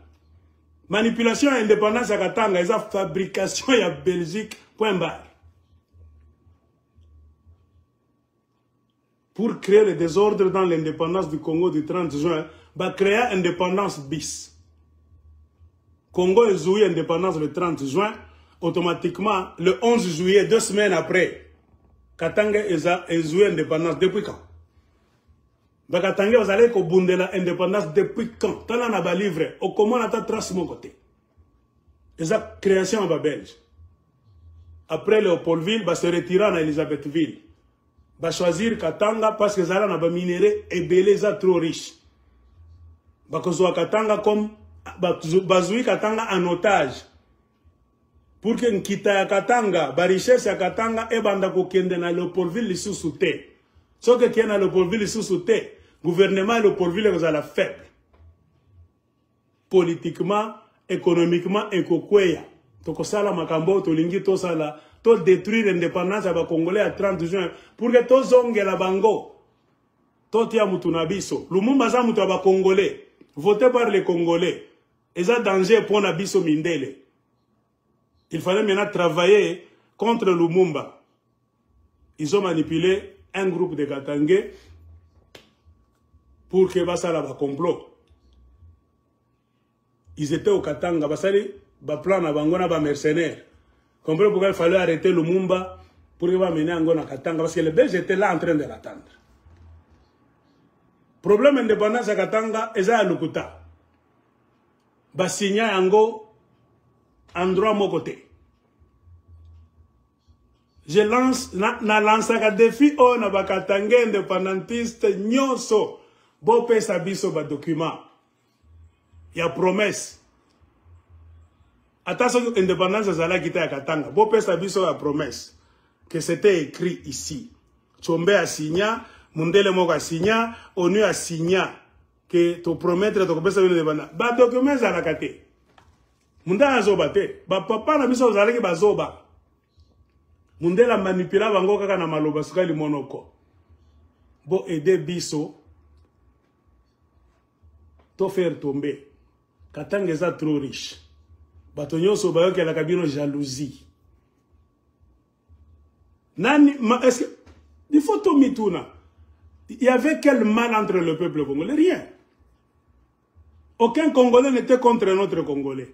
Manipulation et indépendance à Katanga, et fabrication à Belgique, point barre. Pour créer le désordre dans l'indépendance du Congo du 30 juin, ba créa indépendance bis. Congo est joué indépendance le 30 juin, automatiquement le 11 juillet, 2 semaines après, Katanga est joué indépendance depuis quand? Bakatangé, vous allez que la indépendance depuis quand? Tant on a ba livre, au comment on a trace mon côté. Et ça, création en Belge. Après Léopoldville, va se retirer en Elisabethville. Va choisir Katanga parce que ça a ba minéré et belé ça trop riche. Va que soit Katanga comme, va jouer Katanga en otage. pour que nkita ya Katanga, ba richesse ya Katanga e banda ko kende na Leopoldville lisusu te. So que kien na Leopoldville lisusu te, gouvernement Leopoldville est la faible. Politiquement, économiquement, ekokweya. Toko sala makambo to lingi to sala to détruire l'indépendance à ba Congolais à 30 juin pour que to zonge la bango. To tia mutu na biso. Lumumba za mutu ba Congolais. Voté par les Congolais. Et ça danger pour na biso mindele. Il fallait maintenant travailler contre Lumumba. Ils ont manipulé un groupe de Katangais pour que ça la complot. Ils étaient au Katanga, ba plan na bangona ba mercenaires. Comprenez pourquoi il fallait arrêter Lumumba pour qu'il va mener Angona Katanga parce que les Belges étaient là en train de l'attendre. Problème indépendance à Katanga eza à Lukuta. Ba signa yango endroit mon côté. Je lance na lancaka défi o na ba Katanga indépendantiste nyonso bo pesa biso ba document. Il y a promesse. Attention, indépendance de Zala Kita Katanga. Bon, pesa biso la promesse que c'était écrit ici. Chombe a signé, Mundele Moko a signé, ONU a signé que tu promettre de pesa l'indépendance. Ba document Zala Kate. Munda a zoba te. Ba papa na biso Zala ki ba zoba. Mundela manipula bango kaka na maloba suka li monoko. Bo aider biso to faire tomber. Katanga est trop riche. Batonyo so bayo ke la cabine jalousie. Nani, est-ce que il faut tout mituna. Il y avait quel mal entre le peuple congolais? Rien. Aucun Congolais n'était contre notre Congolais.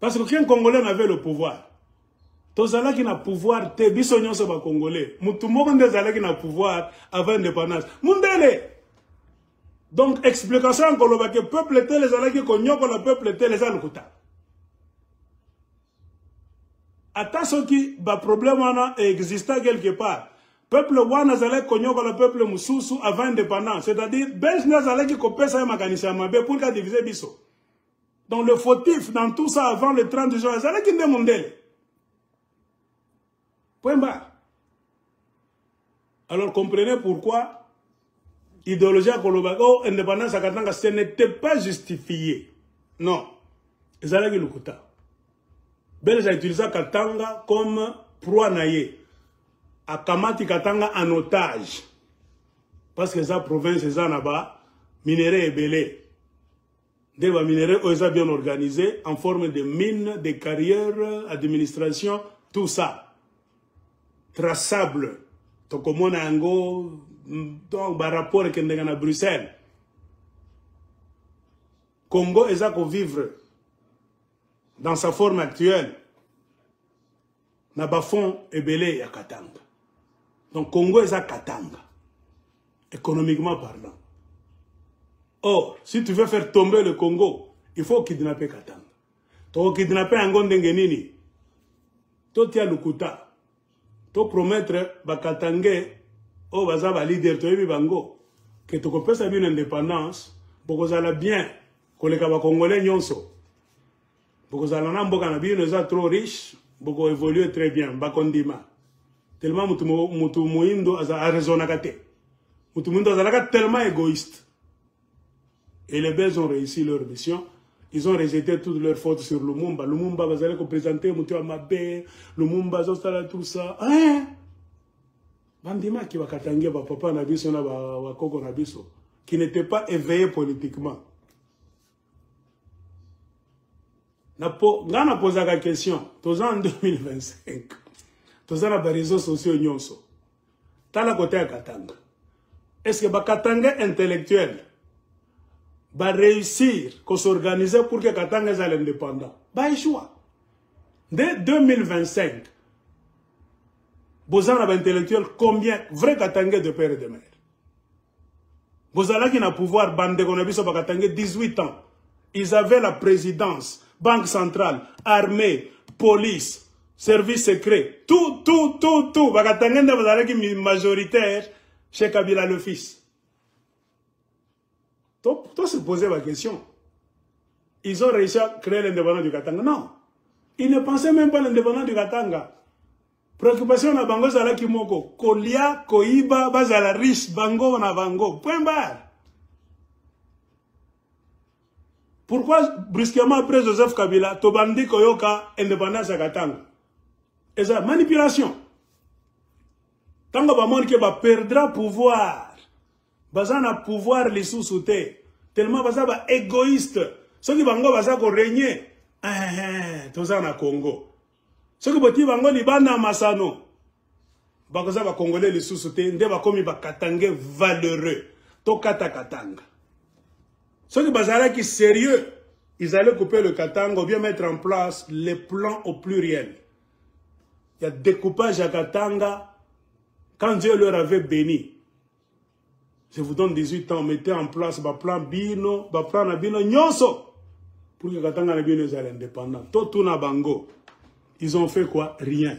Parce qu'aucun Congolais n'avait le pouvoir. Tozala qui n'a pouvoir te bisonyo so ba Congolais. Mutumo ndezala qui n'a pouvoir avant l'indépendance. Mundele. Donc, explication en Koloba que le peuple était les alaki konyoko, le peuple était les alukuta. Attention qui, le problème existait quelque part. Peuple wana zalaki konyoko, le peuple mususu avant l'indépendance. C'est-à-dire, belge n'a zalaki kopesa ya makanisa mabe pour qu'a diviser biso. Donc, le fautif dans tout ça avant le 30 juin, zalaki nde mondele. Point barre. Alors, comprenez pourquoi idéologie à Kolobago, indépendance à Katanga, ce n'était pas justifié. Non. Ils allaient le Lukuta. Belge a utilisé Katanga comme proie naïe. A Kamati Katanga en otage. Parce que sa province est là-bas, minerai et belé. Des minéraux, ils sont bien organisés en forme de mines, de carrières, administration, tout ça. Traçable. Tokomona Ango. Donc, par rapport à Bruxelles, Congo est à vivre dans sa forme actuelle. Nabafon et belé à Katanga. Donc, Congo est à Katanga, économiquement parlant. Or, si tu veux faire tomber le Congo, il faut kidnapper Katanga. Tu veux kidnapper Angon Dengenini. Tu tiens le Kuta. Tu promettre Katanga. Oh, baza leader to yebi bango que to kopesa bien indépendance boko zala bien koleka ba congolais nyonso boko zala na mboka na bien eza trop riche boko évoluer très bien ba kondima tellement mutu muindo aza raisonna kate mutu muindo azalaka tellement égoïste et les Belges ont réussi leur mission. Ils ont rejeté toutes leurs fautes sur Lumumba. Lumumba bazala ko présenter mutu amabe Lumumba zostala tout ça hein. Bandima qui va katangia ba papa na biso na ba koko na biso qui n'était pas éveillé politiquement. Ngana posa la question, tous en 2025. Tous en les réseaux sociaux nyonso. Tala côté à Katanga. Est-ce que ba Katanga intellectuel va réussir qu'on s'organise pour que Katanga soit indépendant? Ba échoua. Dès 2025 Bozana intellectuel combien vrai Katanga de père et de mère. Bozala qui n'a pouvoir bande qu'on a vu sur Katanga 18 ans. Ils avaient la présidence, banque centrale, armée, police, service secret, tout. Bakatanga n'a pas qui majoritaire chez Kabila le fils. Toi se poser la question. Ils ont réussi à créer l'indépendance du Katanga. Non. Ils ne pensaient même pas à l'indépendance du Katanga. Préoccupation na bango zala kimoko. Kolia, koiba, bazala riche, bango na bango. Point barre. Pourquoi brusquement après Joseph Kabila, Tobandi Koyoka, indépendance à Katanga? Et ça, manipulation. Tant que va perdre pouvoir, bazana pouvoir les sous-soutés, tellement bazaba égoïste. Ceux qui vont régner, tout ça na Congo. Ceux qui vont libana masano, bazaba congolais les sous-soutés, nde va comme ba katangé valeureux, to kata katanga. Ceux qui bazala qui sérieux, ils allaient couper le Katanga ou bien mettre en place les plans au pluriel. Il y a découpage à Katanga. Quand Dieu leur avait béni, je vous donne 18 ans, mettez en place le plan Bino, le plan Nabino, Nyonso, pour que Katanga Nabino soit indépendant. Tout na bango. Ils ont fait quoi? Rien.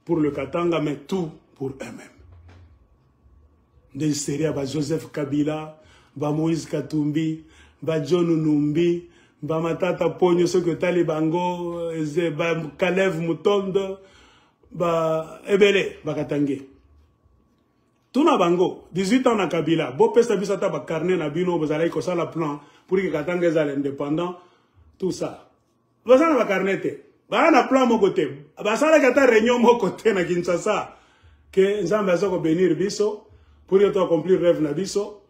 Pour le Katanga, mais tout pour eux-mêmes. Des séries à Joseph Kabila, ba Moïse Katumbi, ba John Numbi, ba Matata Pogno, ceux que Talibango, ba Kalev Mutondo, ba Ebele, ba Katangé. Tout na bango, 18 ans na Kabila, bo pesta bisata ba carnet na bino, vous allez ça la plan pour que Katanga soit indépendant, tout ça. Vous allez ba carnet, ba na plan mon côté, ba ça la kata réunion mon côté na Kinshasa, que Nzambe azoko bénir biso pour que tu accomplir rêve na biso,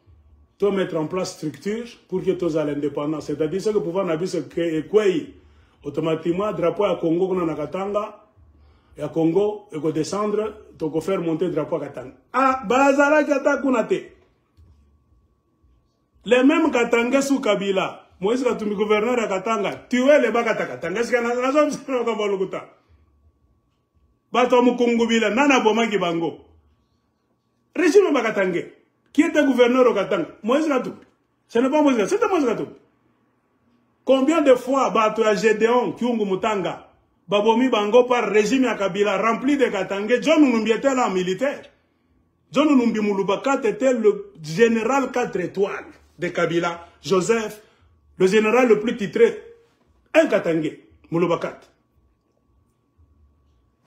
tu mettre en place structure pour que tu sois indépendant. C'est-à-dire que pouvoir na biso que quoi automatiquement drapeau à Congo na Katanga. Et à Congo, il faut descendre, il faut faire monter le drapeau à Katanga. Ah, Bazala Kata Kunate. Les mêmes Katanga sous Kabila, Moïse Katumbi, gouverneur à Katanga, tuer les Bakata Katanga. Est-ce qu'il y a un homme qui n'a pas le Kouta? Bato Mukungubila, Nana Bomaki Bango. Régime Bakatanga. Qui était gouverneur au Katanga? Moïse Katumbi. Ce n'est pas Moïse Katumbi, c'était Moïse Katumbi. Combien de fois Bato à Gédéon, Kyungu Mutanga, Babomi Bango par régime à Kabila rempli de Katanga, John Numbi était là militaire. John Numbi Mouloubakat était le général 4 étoiles de Kabila. Joseph, le général le plus titré, un Katanga, Mouloubakat.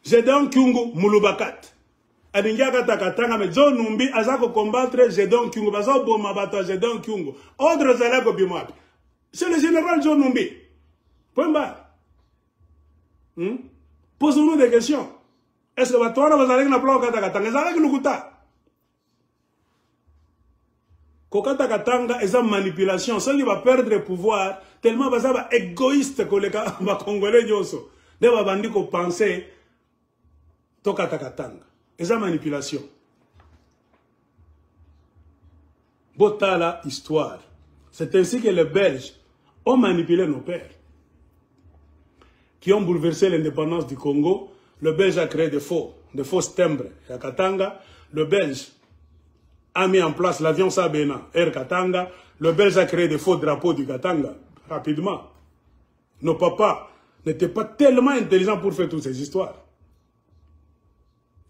Gédéon Kyungu Mouloubakat. Adingia Katanga, mais John Numbi a combattre Gédéon Kyungu. Bazo Boma Bato Gédéon Kyungu. Autre Zalako Bimoab. C'est le général John Numbi. Point barre. Posons-nous des questions. Est-ce que toi, vous allez plan Katanga? Vous allez nous Kokata Katanga est une manipulation. Celui qui va perdre le pouvoir, tellement il va être égoïste que les Congolais Nyoso. Ils vont dire qu'on pensait Tokata Katanga. C'est une manipulation. Botala histoire. C'est ainsi que les Belges ont manipulé nos pères, qui ont bouleversé l'indépendance du Congo. Le Belge a créé des faux timbres à Katanga. Le Belge a mis en place l'avion Sabena, Air Katanga. Le Belge a créé des faux drapeaux du Katanga, rapidement. Nos papas n'étaient pas tellement intelligents pour faire toutes ces histoires.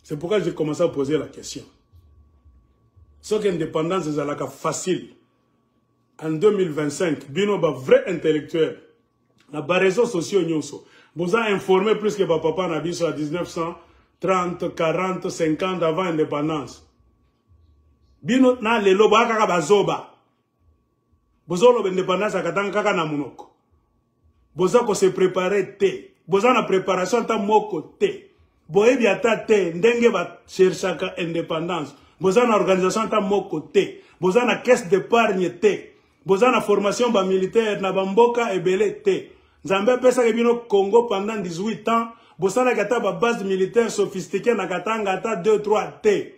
C'est pourquoi j'ai commencé à poser la question. Ce qu'indépendance est facile. En 2025, Bino va vrai intellectuel. Na ba réseaux sociaux nyonso. Vous avez informé plus que papa Nabiso à 1930, 40, 50 avant l'indépendance. Bino na lelo ba kaka bazoba. Bozolo l'indépendance à Katanga kaka na munoko. Boza ko se préparer te. Boza na préparation ta moko te. Boye biata te ndenge ba cherchaka indépendance. Boza na organisation ta moko te. Boza na caisse d'épargne te. Boza na formation ba militaire na bamboka ebele te. Nzambe pesa ke bino Congo pendant 18 ans, bosala kata ba base militaire sophistiquée na Katanga ata 2-3 te.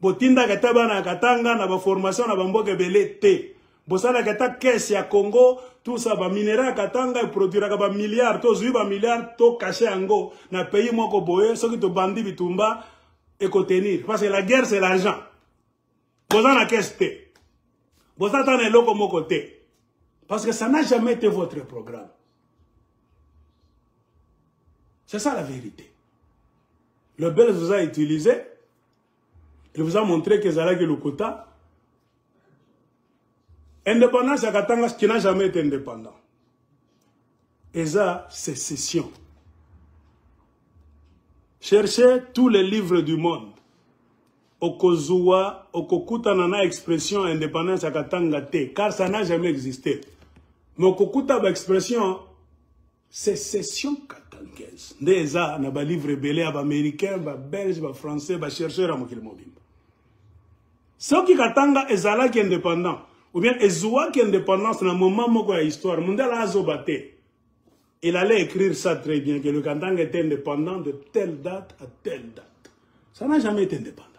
Botinda kata ba na Katanga na ba formation na bamboka ebele te. Bosala kata caisse ya Congo, tout ça ba minerai Katanga e produira ka ba milliards, to zui ba milliards to caché ango na pays moko boye, soki to bandi bitumba et ko tenir parce que la guerre c'est l'argent. Boza na caisse te. Boza ta na loko moko te. Parce que ça n'a jamais été votre programme. C'est ça la vérité. Le Belge vous a utilisé. Il vous a montré que Zalaki Lukota. Indépendance à Katanga qui n'a jamais été indépendant. et ça, sécession. Cherchez tous les livres du monde. Okozua, Okokuta nana expression indépendance à Katanga te, car ça n'a jamais existé. Mais Okokuta ba expression sécession katangaise. Ndeza na ba livre belé ba américain, ba belge, ba français, ba chercheur à mokili mobimba. Ce qui Katanga ezala qui indépendant, ou bien ezua qui indépendance na moment moko ya histoire, mundala azobate. Il allait écrire ça très bien, que le Katanga était indépendant de telle date à telle date. Ça n'a jamais été indépendant.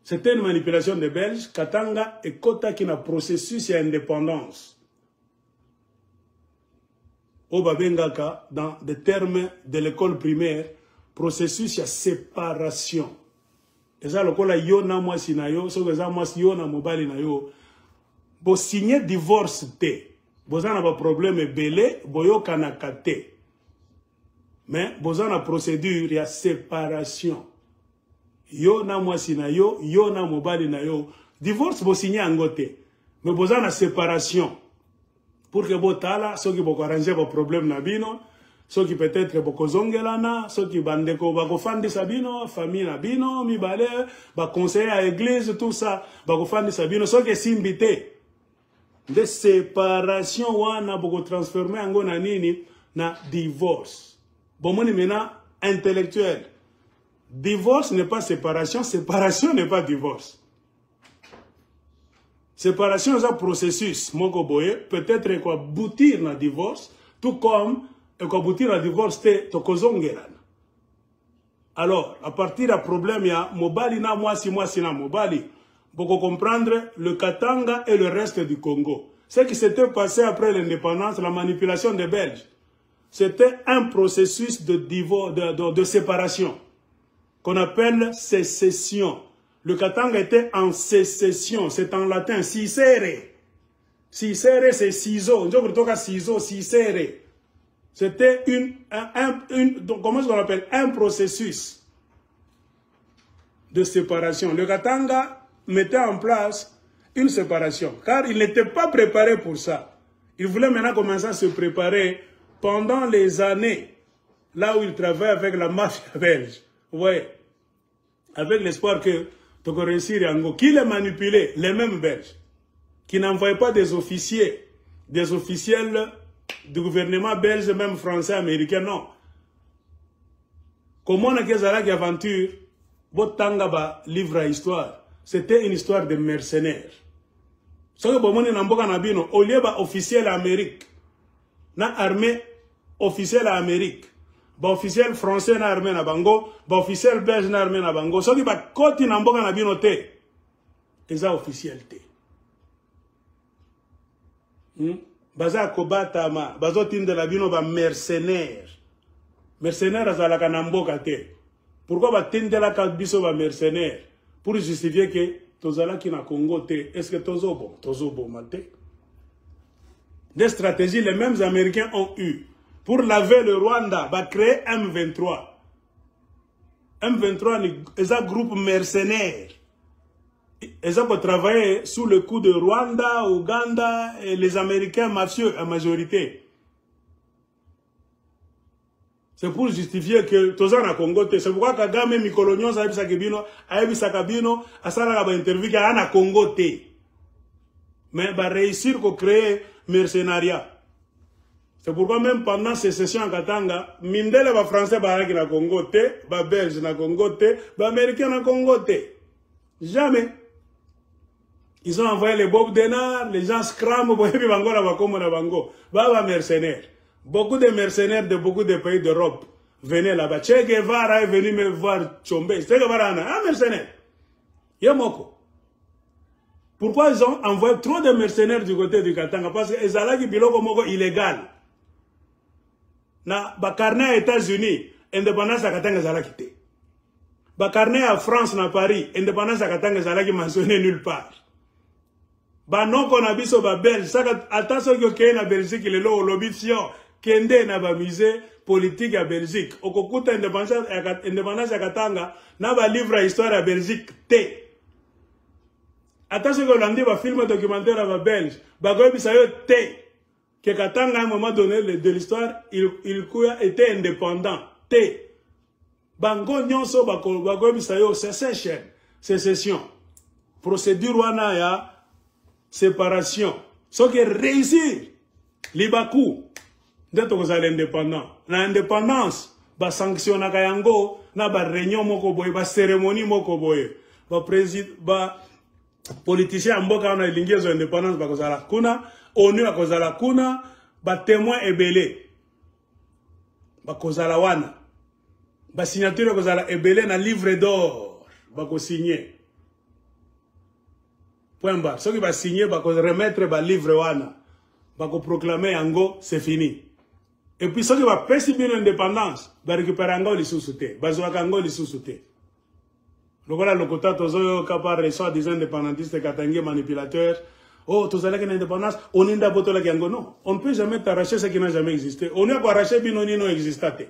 C'était une manipulation des Belges. Katanga et Kota qui n'a processus d'indépendance. Au Babengaka, dans des termes de l'école primaire, processus de séparation. Et ça, le cas yo na moi sinayo, so que ça moi yo na mobile na yo. Bo signer divorce te. Bo ça n'a pas problème belé, bo yo kanakate. Mais bo ça na procédure ya séparation. Yo na mwasi na yo na mobali na yo. Divorce bo signé angote. Mais boza na séparation. Pour que bo tala, ceux qui boko arranger vos problèmes na bino, ceux qui peut-être boko zongelana, ceux qui bandeko bako fandi sabino, famille na bino, mi bale, ba conseiller à l'église, tout ça, bako fandi sabino, ceux qui simbité. De séparation wana boko transformer ango na nini na divorce. Bon moni maintenant intellectuel. Divorce n'est pas séparation, séparation n'est pas divorce. Séparation est un processus, moko boye, peut-être quoi aboutir na divorce, tout comme quoi aboutir na divorce te tokozongeran. Alors, à partir du problème, il y a mobali na mwasi na mobali. Pour comprendre le Katanga et le reste du Congo. Ce qui s'était passé après l'indépendance, la manipulation des Belges, c'était un processus de divorce, de séparation. Qu'on appelle sécession. Le Katanga était en sécession, c'est en latin, sicere. Sicere, c'est ciseaux. Ciseaux, sicere. C'était comment est-ce qu'on appelle? Un processus de séparation. Le Katanga mettait en place une séparation, car il n'était pas préparé pour ça. Il voulait maintenant commencer à se préparer pendant les années, là où il travaille avec la mafia belge. Oui, avec l'espoir que tu vas réussir Yango. Qui les manipulait? Les mêmes Belges. Qui n'envoyaient pas des officiels du gouvernement belge, même français, américain, non. Comment on a fait cette aventure? Botanga livre à histoire. C'était une histoire de mercenaires. Ce que vous avez dit, au lieu d'officiel Amérique, na armée officielle Amérique. Ba officiel français na armée na bango, ba officiel belge na armée na bango. Soki ba koti na mboka na bino te. Eza officiel te. Baza kobata ma, bazo tinde la bino ba mercenaire. Mercenaire azalaka na mboka te. Pourquoi ba tinde la biso ba mercenaire? Pour justifier que tozala ki na Congo te. Est-ce que tozo bon maté? Des stratégies les mêmes Américains ont eu. Pour laver le Rwanda, va créer M23. M23 est un groupe mercenaire. Ils ont travaillé sous le coup de Rwanda, Ouganda et les Américains mafieux en majorité. C'est pour justifier que tous en Congo. C'est pourquoi Kagame Mikolonyon a interview à Congo. Mais va réussir à créer mercenariat. C'est pourquoi même pendant ces sessions en Katanga, Mindele va français na Congo te, va belge na Congo te, va américain na Congo te. Jamais. Ils ont envoyé les Bob Denard, les gens scram, va mercenaires. Beaucoup de mercenaires de beaucoup de pays d'Europe venaient là-bas. Che Guevara est venu me voir Chombe. Che Guevara, un mercenaire. Yamoko. Pourquoi ils ont envoyé trop de mercenaires du côté du Katanga? Parce que Ezalaki biloko moko illégal. Na bakarne aux États-Unis, indépendance à Katanga Zalaki te. Bakarne à France, na Paris, indépendance à Katanga Zalaki mentionné nulle part. Ba non qu'on a biso ba Belge, ça attention que qu'il na Belgique il est là au lobby fion, kende na ba musée politique à Belgique. Okokuta indépendance à Katanga, na ba livre à histoire à Belgique te. Attention que l'on dit ba film documentaire à ba Belge, ba goy bisayo te. que Katanga à un moment donné de l'histoire, il était indépendant. T. Bango nyonso bako bisayo sécession. Procédure wana ya séparation. Ce qui réussir Libaku d'être indépendant. Na indépendance ba sanctionner yango na ba réunion moko boye ba cérémonie moko boye. Ba président ba politicien mboka na lingezo indépendance ba kozala kuna, ONU ba kozala kuna, ba témoin ebelé. Ba kozala wana. Ba signature kozala ebelé na livre d'or ba ko signer. Point barre. Ceux qui va signer ba ko remettre ba livre wana. Va proclamer yango, c'est fini. Et puis ceux qui vont percevoir l'indépendance, va récupérer yango les sous-soutés, va jouer yango les sous-soutés. Donc voilà le côté tozo capable de soit des indépendantistes katangé manipulateurs. Oh, tous allez que l'indépendance, on est d'abord là yango non. On ne peut jamais t'arracher ce qui n'a jamais existé. On est pour arracher binoni non existaté.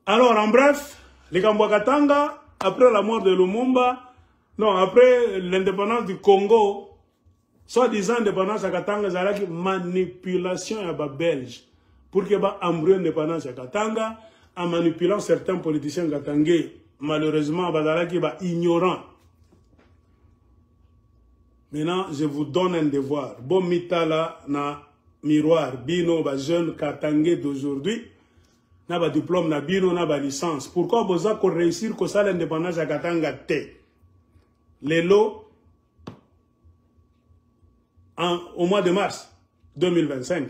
Alors en bref, les Kambouakatanga après la mort de Lumumba, non après l'indépendance du Congo. Soit-disant indépendance à Katanga, c'est manipulation à Belge. Pour que ba embryon indépendance à Katanga, en manipulant certains politiciens katangais, malheureusement, bazalaki ba ignorant. Maintenant, je vous donne un devoir. Bon mitala na miroir, bino ba jeune katangais d'aujourd'hui, na ba diplôme na bino na ba licence. Pourquoi boza ko réussir ko ça l'indépendance à Katanga te? Les lots au mois de mars 2025,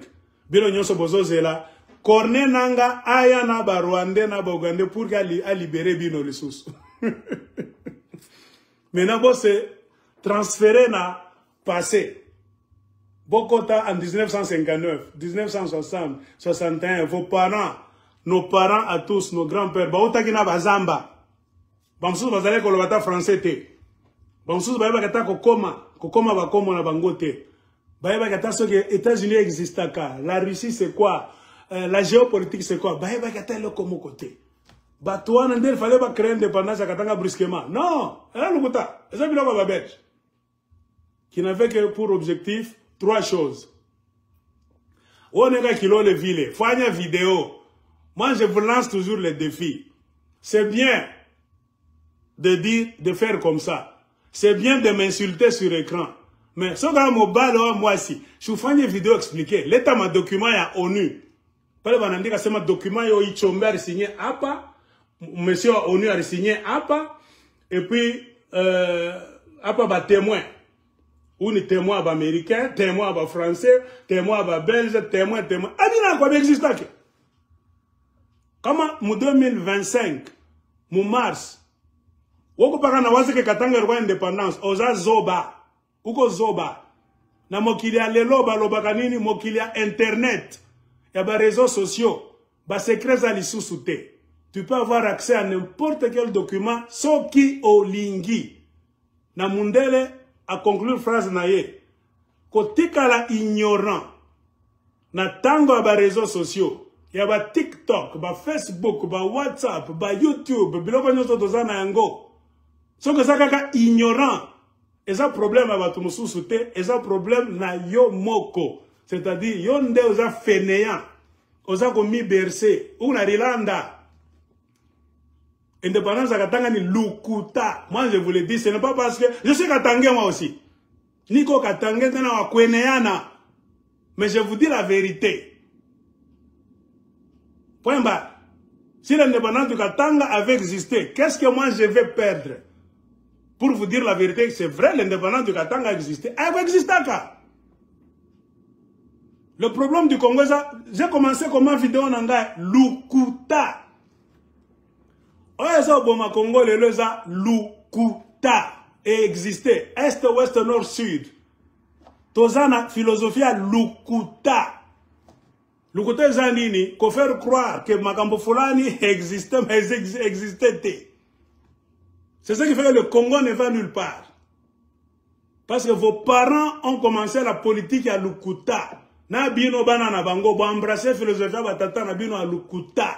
Bilo Nyonso Bozo Zela, Corne Nanga, Aya na ba Rwandais na ba Ougandais pour qu'elle libérer Bino les sous. Maintenant, bon, c'est transféré na passé. Bokota en 1959, 1960, 61, vos parents, nos parents à tous, nos grands-pères, Baotaki na Bazamba. Bamsous Bazale Kolobata français te. Bamsous Baeba Kata Kokoma Bakomo na Bangote. Baeba Kata ce que États-Unis existe la Russie c'est quoi? La géopolitique c'est quoi? Baeba Kata le comme côté. Batouan il fallait pas créer indépendance à Katanga brusquement. Non, là le kota. Ça bien va Belge. Qui n'avait que pour objectif trois choses. On est kilo le ville, faut une vidéo. Moi je vous lance toujours les défis. C'est bien de dire de faire comme ça. C'est bien de m'insulter sur écran. Mais ce gars mobile, moi aussi, je vous fais une vidéo expliquée. L'état ma document à ONU. Pas le banandi c'est ma document yo Ichomber signé APA. Monsieur ONU a signé APA. Et puis APA va témoin. Ou ni témoin américain, témoin français, témoin belge, témoin. Adina quoi existe là. Comment mon 2025, mon mars. Woko paka na wazi ke Katanga rwa indépendance, oza zoba. Uko zoba. Na mokili a lelo baloba kanini mokili a internet. Ya ba réseaux sociaux. Ba secret za lisusu-te. Tu peux avoir accès à n'importe quel document soki olingi. Na mundele a conclure phrase na ye. Kotika la ignorant. Na tango a ba réseaux sociaux. Ya ba TikTok, ba Facebook, ba WhatsApp, ba YouTube, biloko nyoso toza na yango. Ce que ça kaka ignorant, et ça problème à tout mususu te, et ça problème na yo moko, c'est-à-dire yo nde oza fainéant, oza komi bercé, ou na rilanda. Indépendance à Katanga ni lukuta. Moi je vous le dis, ce n'est pas parce que je suis Katangais moi aussi. Niko Katangais tena wa kweneana. Mais je vous dis la vérité. Point bas. Si l'indépendance du Katanga avait existé, qu'est-ce que moi je vais perdre? Pour vous dire la vérité, c'est vrai, l'indépendance du Katanga a existé. Elle va exister. Le problème du Congo, j'ai commencé comme une vidéo nanga Lukuta. Oya Boma Congo, le leza Lukuta et existé. Est, ouest, nord, sud. Tozana philosophie à Lukuta. Lukuta zanini, qu'on faire croire que Makambo Fulani existait, mais existait. C'est ce qui fait que le Congo ne va nulle part. Parce que vos parents ont commencé la politique à Lukuta. Na bino banana bango, ba embrasser philosophie à batata na bino à Lukuta.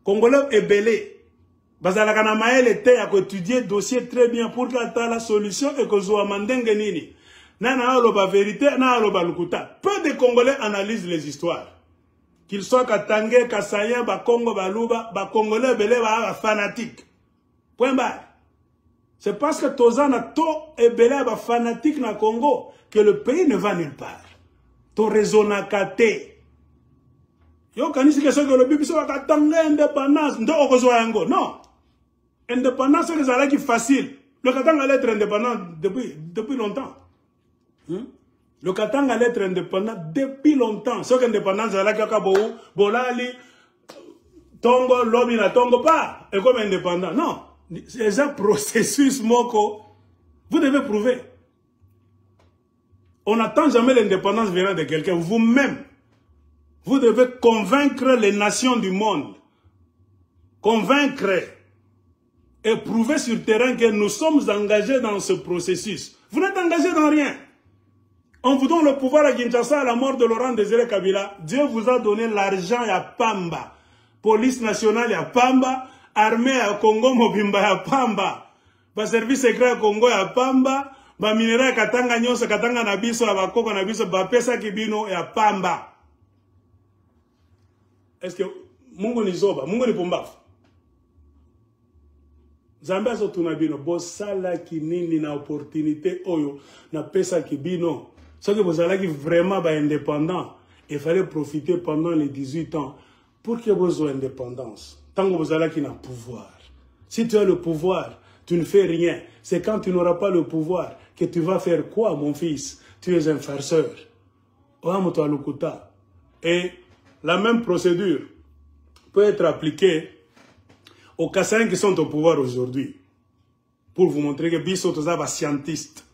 Congolais est belé. Bazala kanamael était à étudier dossier très bien pour que la solution et que zo amandenge nini. na oloba vérité, na oloba lukuta. Peu de Congolais analysent les histoires. Qu'ils soient Katangé, Kassayen, Bakongo, Baluba, Congolais, Belé, fanatiques. Point barre. C'est parce que Tozana to et Belé, fanatique na Congo que le pays ne va nulle part. To raisonna kate. Yo kanisi que ce que le bibiso va Katanga indépendance, ndo okozwa yango. Non. Indépendance, c'est ça qui est facile. Le Katanga allait être indépendant depuis longtemps. Le Katanga allait être indépendant depuis longtemps. Ce que l'indépendance, c'est là qu'il y a Bolali, Tongo, Lobina, Tongo, pas. Et comme indépendant. Non. C'est un processus, Moko. Vous devez prouver. On n'attend jamais l'indépendance venant de quelqu'un. Vous-même, vous devez convaincre les nations du monde. Convaincre. Et prouver sur le terrain que nous sommes engagés dans ce processus. Vous n'êtes engagés dans rien. En vous donnant le pouvoir à Kinshasa à la mort de Laurent Désiré Kabila, Dieu vous a donné l'argent à Pamba. Police nationale à Pamba, armée à Congo Mobimba à Pamba. Ba service secret à Congo à Pamba, ba minerai à Katanga Nyonso, Katanga Nabiso, à Bakoko Nabiso, ba Pesa Kibino et à Pamba. Est-ce que Mungo ni Zoba, Mungo ni Pumbaf? Zambia so tunabino bosala kinini na opportunité oyo na pesa kibino. Ce que vous allez vraiment ba indépendant, il fallait profiter pendant les 18 ans pour que vous soyez indépendance. Tant que vous allez qui n'a pouvoir. Si tu as le pouvoir, tu ne fais rien. C'est quand tu n'auras pas le pouvoir que tu vas faire quoi, mon fils? Tu es un farceur. Et la même procédure peut être appliquée aux Kassaïens qui sont au pouvoir aujourd'hui, pour vous montrer que Bisso Toza va scientiste.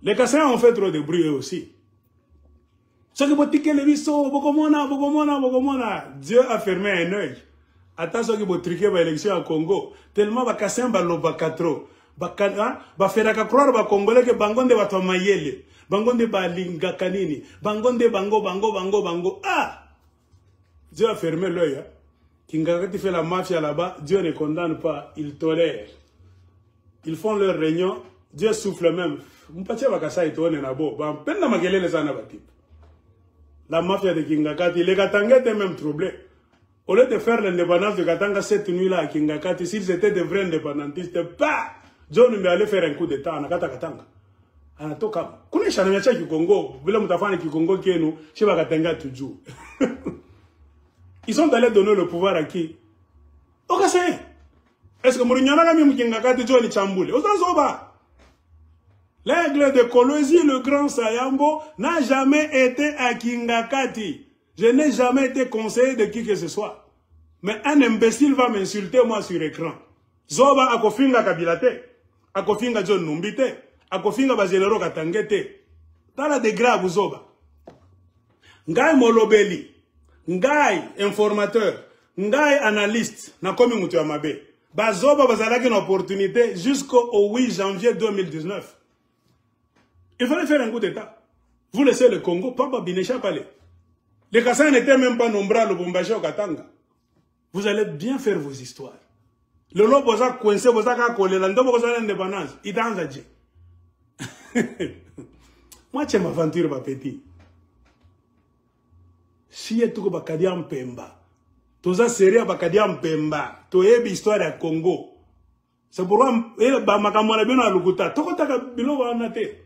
Les Kassaïens ont fait trop de bruit aussi. Ce que vous dites que les Bisso, Dieu a fermé un œil. Attention que vous triquez l'élection au Congo. Tellement les Kassaïens ne pas trop. Ba faire croire aux Congolais que Bangonde va tomber mayele. Bangonde va linga kanini. Bangonde bango. Ah! Dieu a fermé l'œil. Kingakati fait la mafia là-bas, Dieu ne condamne pas, il tolère. Ils font leur réunion, Dieu souffle même. La mafia de Kingakati, les Katanga étaient même troublés. Au lieu de faire l'indépendance de Katanga cette nuit-là à Kingakati, s'ils étaient de vrais indépendantistes, bah, Dieu nous allait faire un coup d'état à Katanga. Anatoka, kuna chanamia Kikongo, vile mutafani Kikongo kienu, shiba Katanga toujours. Ils sont allés donner le pouvoir à qui? Au Kassaïen. Est-ce que Mourinho n'a même Kingakati Johnny Chamboule? L'aigle de Kolosi, le grand Sayambo, n'a jamais été à Kingakati. Je n'ai jamais été conseiller de qui que ce soit. Mais un imbécile va m'insulter moi sur écran. Zoba a kofinga Kabilate, a kofinga John Numbite, a kofinga Bazelero Katangete. Dans la degré vous Zoba. Ngai Molobeli. Ngai informateur, ngai analyste, na komi mutu ya mabe. Bazoba bazalaki une opportunité jusqu'au 8 janvier 2019. Il fallait faire un coup d'état. Vous laissez le Congo, Papa Binecha parler. Les Kassaïens n'étaient même pas nombreux à Lubumbashi au Katanga. Vous allez bien faire vos histoires. Le lot boza coincé, boza ka collé, l'ando boza l'indépendance. Il dans la Dieu. Moi, tu m'aventure, ma petit. Si tu es Bakadia Mpemba, toza série Bakadia Mpemba, tu es l'histoire du Congo. C'est pourquoi makamwana bien à Lukuta. Tokotaka bilo wanate.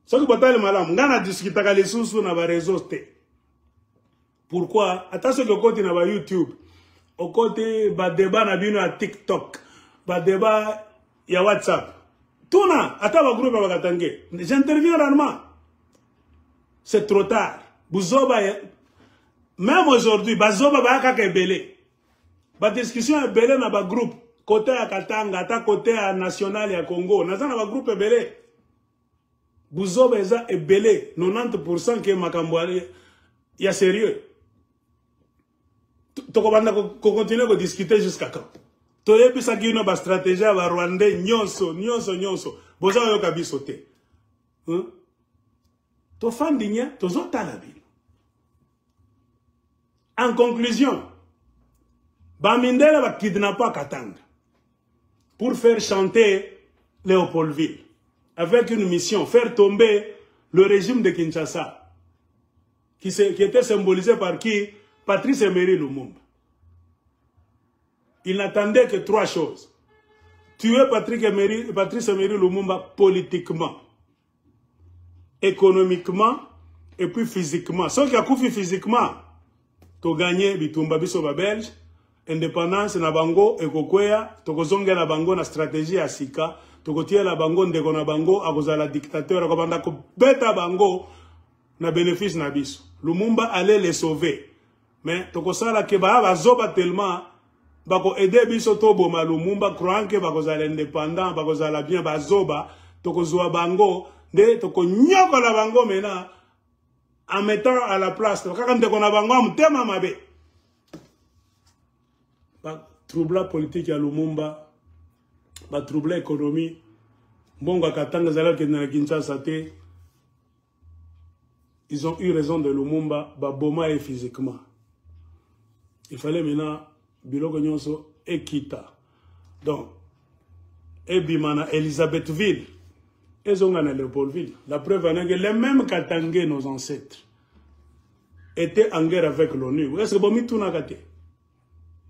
Ce que bataille malam, ngana discuter les sous na ba réseau té. Pourquoi? Attention que côté na ba YouTube, au côté ba débat na bino à TikTok, ba débat ya WhatsApp. Tuna ata ba groupe ba katangé. J'interviens rarement. C'est trop tard. Buzoba même aujourd'hui, bazoba ba kaka ebele. Ba discussion ebele na ba groupe côté à Katanga, ata côté à national ya Congo, na ba groupe ebele. Buzoba eza ebele 90% que makambo ya sérieux. Toko banda ko continuer ko discuter jusqu'à quand? To yebisa ki no ba stratégie ba Rwandais nyonso. Boza yo kabiso te. To fandinya to zotala bi. En conclusion, Bamindele va kidnapper Katanga pour faire chanter Léopoldville. avec une mission, faire tomber le régime de Kinshasa, qui était symbolisé par qui? Patrice Emery Lumumba. Il n'attendait que 3 choses. Tuer Patrice Emery Lumumba politiquement, économiquement et puis physiquement. Ceux qui ont fait physiquement, tu gagné Bitumba Bisoba Belge, indépendance na bango ekokwea, tokozonga na bango na stratégie ya sika, tokotia la bango ndeko na bango akozala dictateur akobanda ko beta bango na bénéfice na biso. Lumumba allait les sauver. Mais tokosala ke ba zoba tellement bako aider biso to boma Lumumba croyant que bakozala indépendant, bakozala bien bazoba, tokozwa bango nde tokonyoko la bango mena en mettant à la place kaka ndeko na bango amutema mabe. Ba trouble politique ya Lumumba, ba trouble économie, bongo katanga zala ke na Kinshasa te. Ils ont eu raison de Lumumba, ba boma et physiquement. Il fallait maintenant Biloko Nyonso et Kita. Donc, et Bimana, Elisabethville, et Zongana Léopoldville. La preuve est que les mêmes Katangais, nos ancêtres, étaient en guerre avec l'ONU. Est-ce que Bomi Tunakate?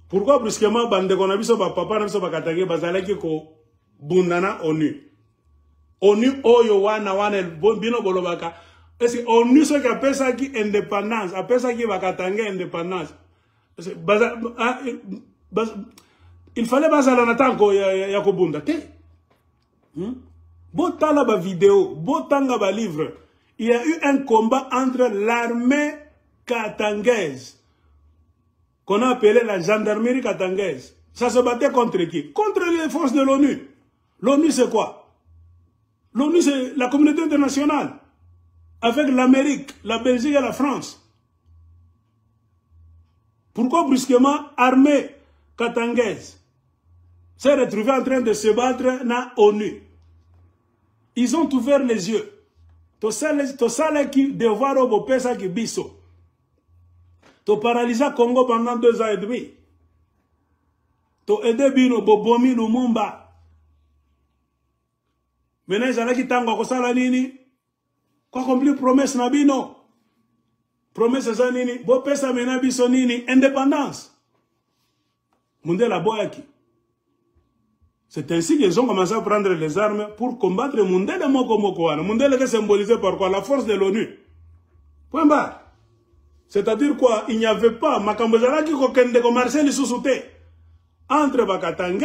Pourquoi brusquement, Bande Konabiso, Papa Nabiso, Katangais, Bazalaki, Ko Bundana ONU? ONU, Oyo, Wana, Bino Bolobaka. Est-ce que ONU, ce qui appelle ça qui indépendance, appelle ça qui va Katangais indépendance? Il fallait bazala natango ya kobunda te. Botala ba vidéo, botanga ba livre. Il y a eu un combat entre l'armée katangaise qu'on a appelé la gendarmerie katangaise. Ça se battait contre qui? Contre les forces de l'ONU. L'ONU c'est quoi? L'ONU c'est la communauté internationale avec l'Amérique, la Belgique et la France. Pourquoi brusquement l'armée katangaise s'est retrouvée en train de se battre dans l'ONU? Ils ont ouvert les yeux. To sale qui devoir au pesa qui biso. To paralyser Congo pendant 2 ans et demi. To aider bino bobomi Lumumba. Maintenant ils allaient qui tango kosala nini? Quoi accomplir promesse na bino? Promesse ça nini, bo pesa mena biso nini, indépendance. Mundela boyaki. C'est ainsi qu'ils ont commencé à prendre les armes pour combattre Mundela Moko Mokoana. Mundela est symbolisé par quoi? La force de l'ONU. Point barre. C'est-à-dire quoi? Il n'y avait pas Makambozala qui kokende ko Marcel Sousouté entre Bakatangé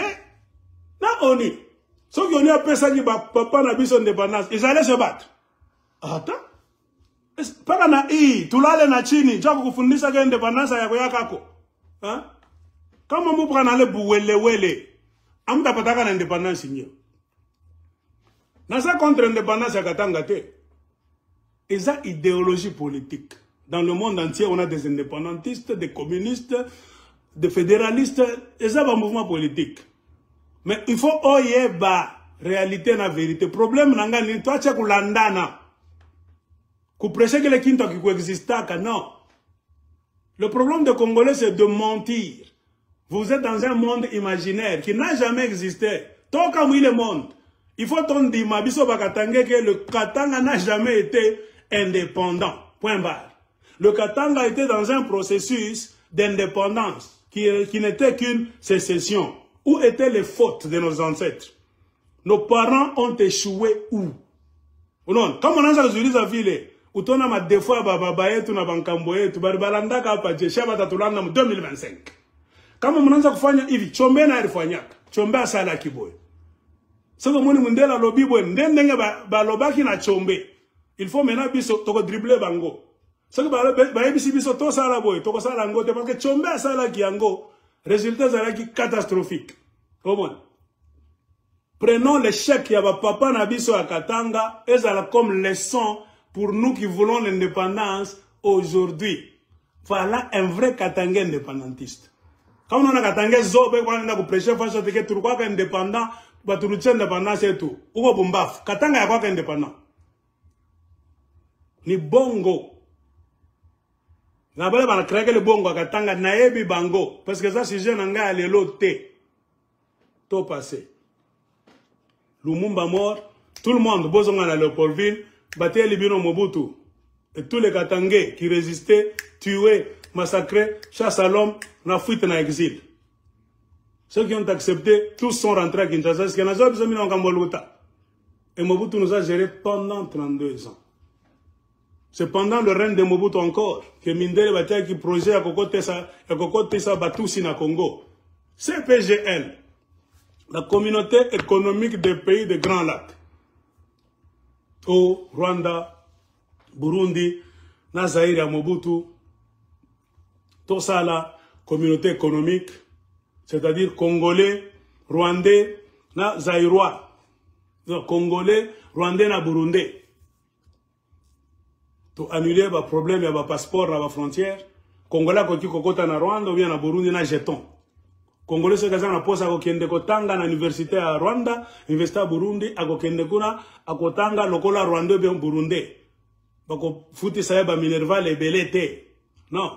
na ONU. Ceux qui ont eu à pesa qui papa na biso indépendance, ils allaient se battre. Attends. Paka na tulale na chini japo kufundisha kwa independence yako yakako. Kama mupaka na le buwelewele amta pataka na independence nyo. Na ça contre indépendance ya Katanga te. Eza idéologie politique. Dans le monde entier, on a des indépendantistes, des communistes, des fédéralistes, eza ba mouvement politique. Mais il faut oyeba réalité na vérité. Problème nanga ni toi tcha kulandana. Vous prêchez que les Kinta qui coexistent, non. Le problème des Congolais, c'est de mentir. Vous êtes dans un monde imaginaire qui n'a jamais existé. Tant comme il est le monde, il faut dire que le Katanga n'a jamais été indépendant. Point barre. Le Katanga était dans un processus d'indépendance qui n'était qu'une sécession. Où étaient les fautes de nos ancêtres? Nos parents ont échoué où? Non, comme on a ça, ville. Utona ma deux fois baba yetu na bankambo yetu baribalanda hapa jesha batatulanda mu 2025. Kama mnaanza kufanya hivi chombe na alifanyaka. Chombe asala kiboy. Soko muni Mundela lobi boy ndenge ba lobaki na chombe. Il faut maintenant biso toko dribbler bango. Soko ba bisi biso to sala boy, toko sala ngo te parce que chombe asala ki yango résultat zala ki catastrophique. Comment? Prenons l'échec ya ba papa na biso à Katanga ezala comme leçon pour nous qui voulons l'indépendance aujourd'hui. Voilà un vrai Katangais indépendantiste. Quand on a Katangais zobe, on a prêché face à ce que tu crois indépendant, tu nous tiens indépendance et tout. Ou bombaf. Katanga est quoi indépendant? Ni bongo. N'abale ba créer le bongo Katanga naebi bango parce que ça sujet nanga lelo te. To passé. Lumumba mort, Tout le monde, Bozonga à Léopoldville, battait les Bino Mobutu. Et tous les Katangais qui résistaient, tués, massacrés, chasse à l'homme, na fuite na exil. Ceux qui ont accepté, tous sont rentrés à Kinshasa. Et Mobutu nous a géré pendant 32 ans. C'est pendant le règne de Mobutu encore que Mindele Batia qui projet à Kokote sa Batousi na Congo. CPGL, la communauté économique des pays des Grands Lacs. Au Rwanda, Burundi, na Zaïre à Mobutu. Tout ça la communauté économique, c'est-à-dire Congolais, Rwandais, na Zaïrois. Congolais, Rwandais, na Burundais. Pour annuler le problème, il y a un passeport à la frontière. Congolais, qui kokota na Rwanda, ou bien na Burundi, na jeton. Congolais, c'est que ça na pose à Kokende Kotanga, na université à Rwanda, université à Burundi, à Kokende Kuna, à Kotanga, lokola Rwanda, ou bien Burundais. Bako fouti saeba Minerva, les belés. Non.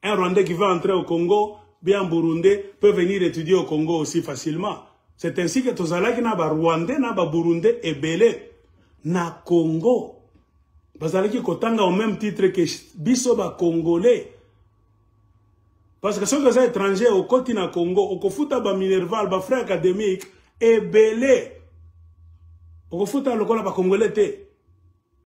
Un Rwandais qui veut entrer au Congo, bien Burundais, peut venir étudier au Congo aussi facilement. C'est ainsi que tous les gens Rwandais, Burundais et belés. Na Congo. Parce que Kotanga au même titre que Bisoba Congolais. Parce que ceux qui sont étrangers au continent Congo, au Kofuta ba Minerval, ba frère académique, et belé. Au Kofuta le Congolais.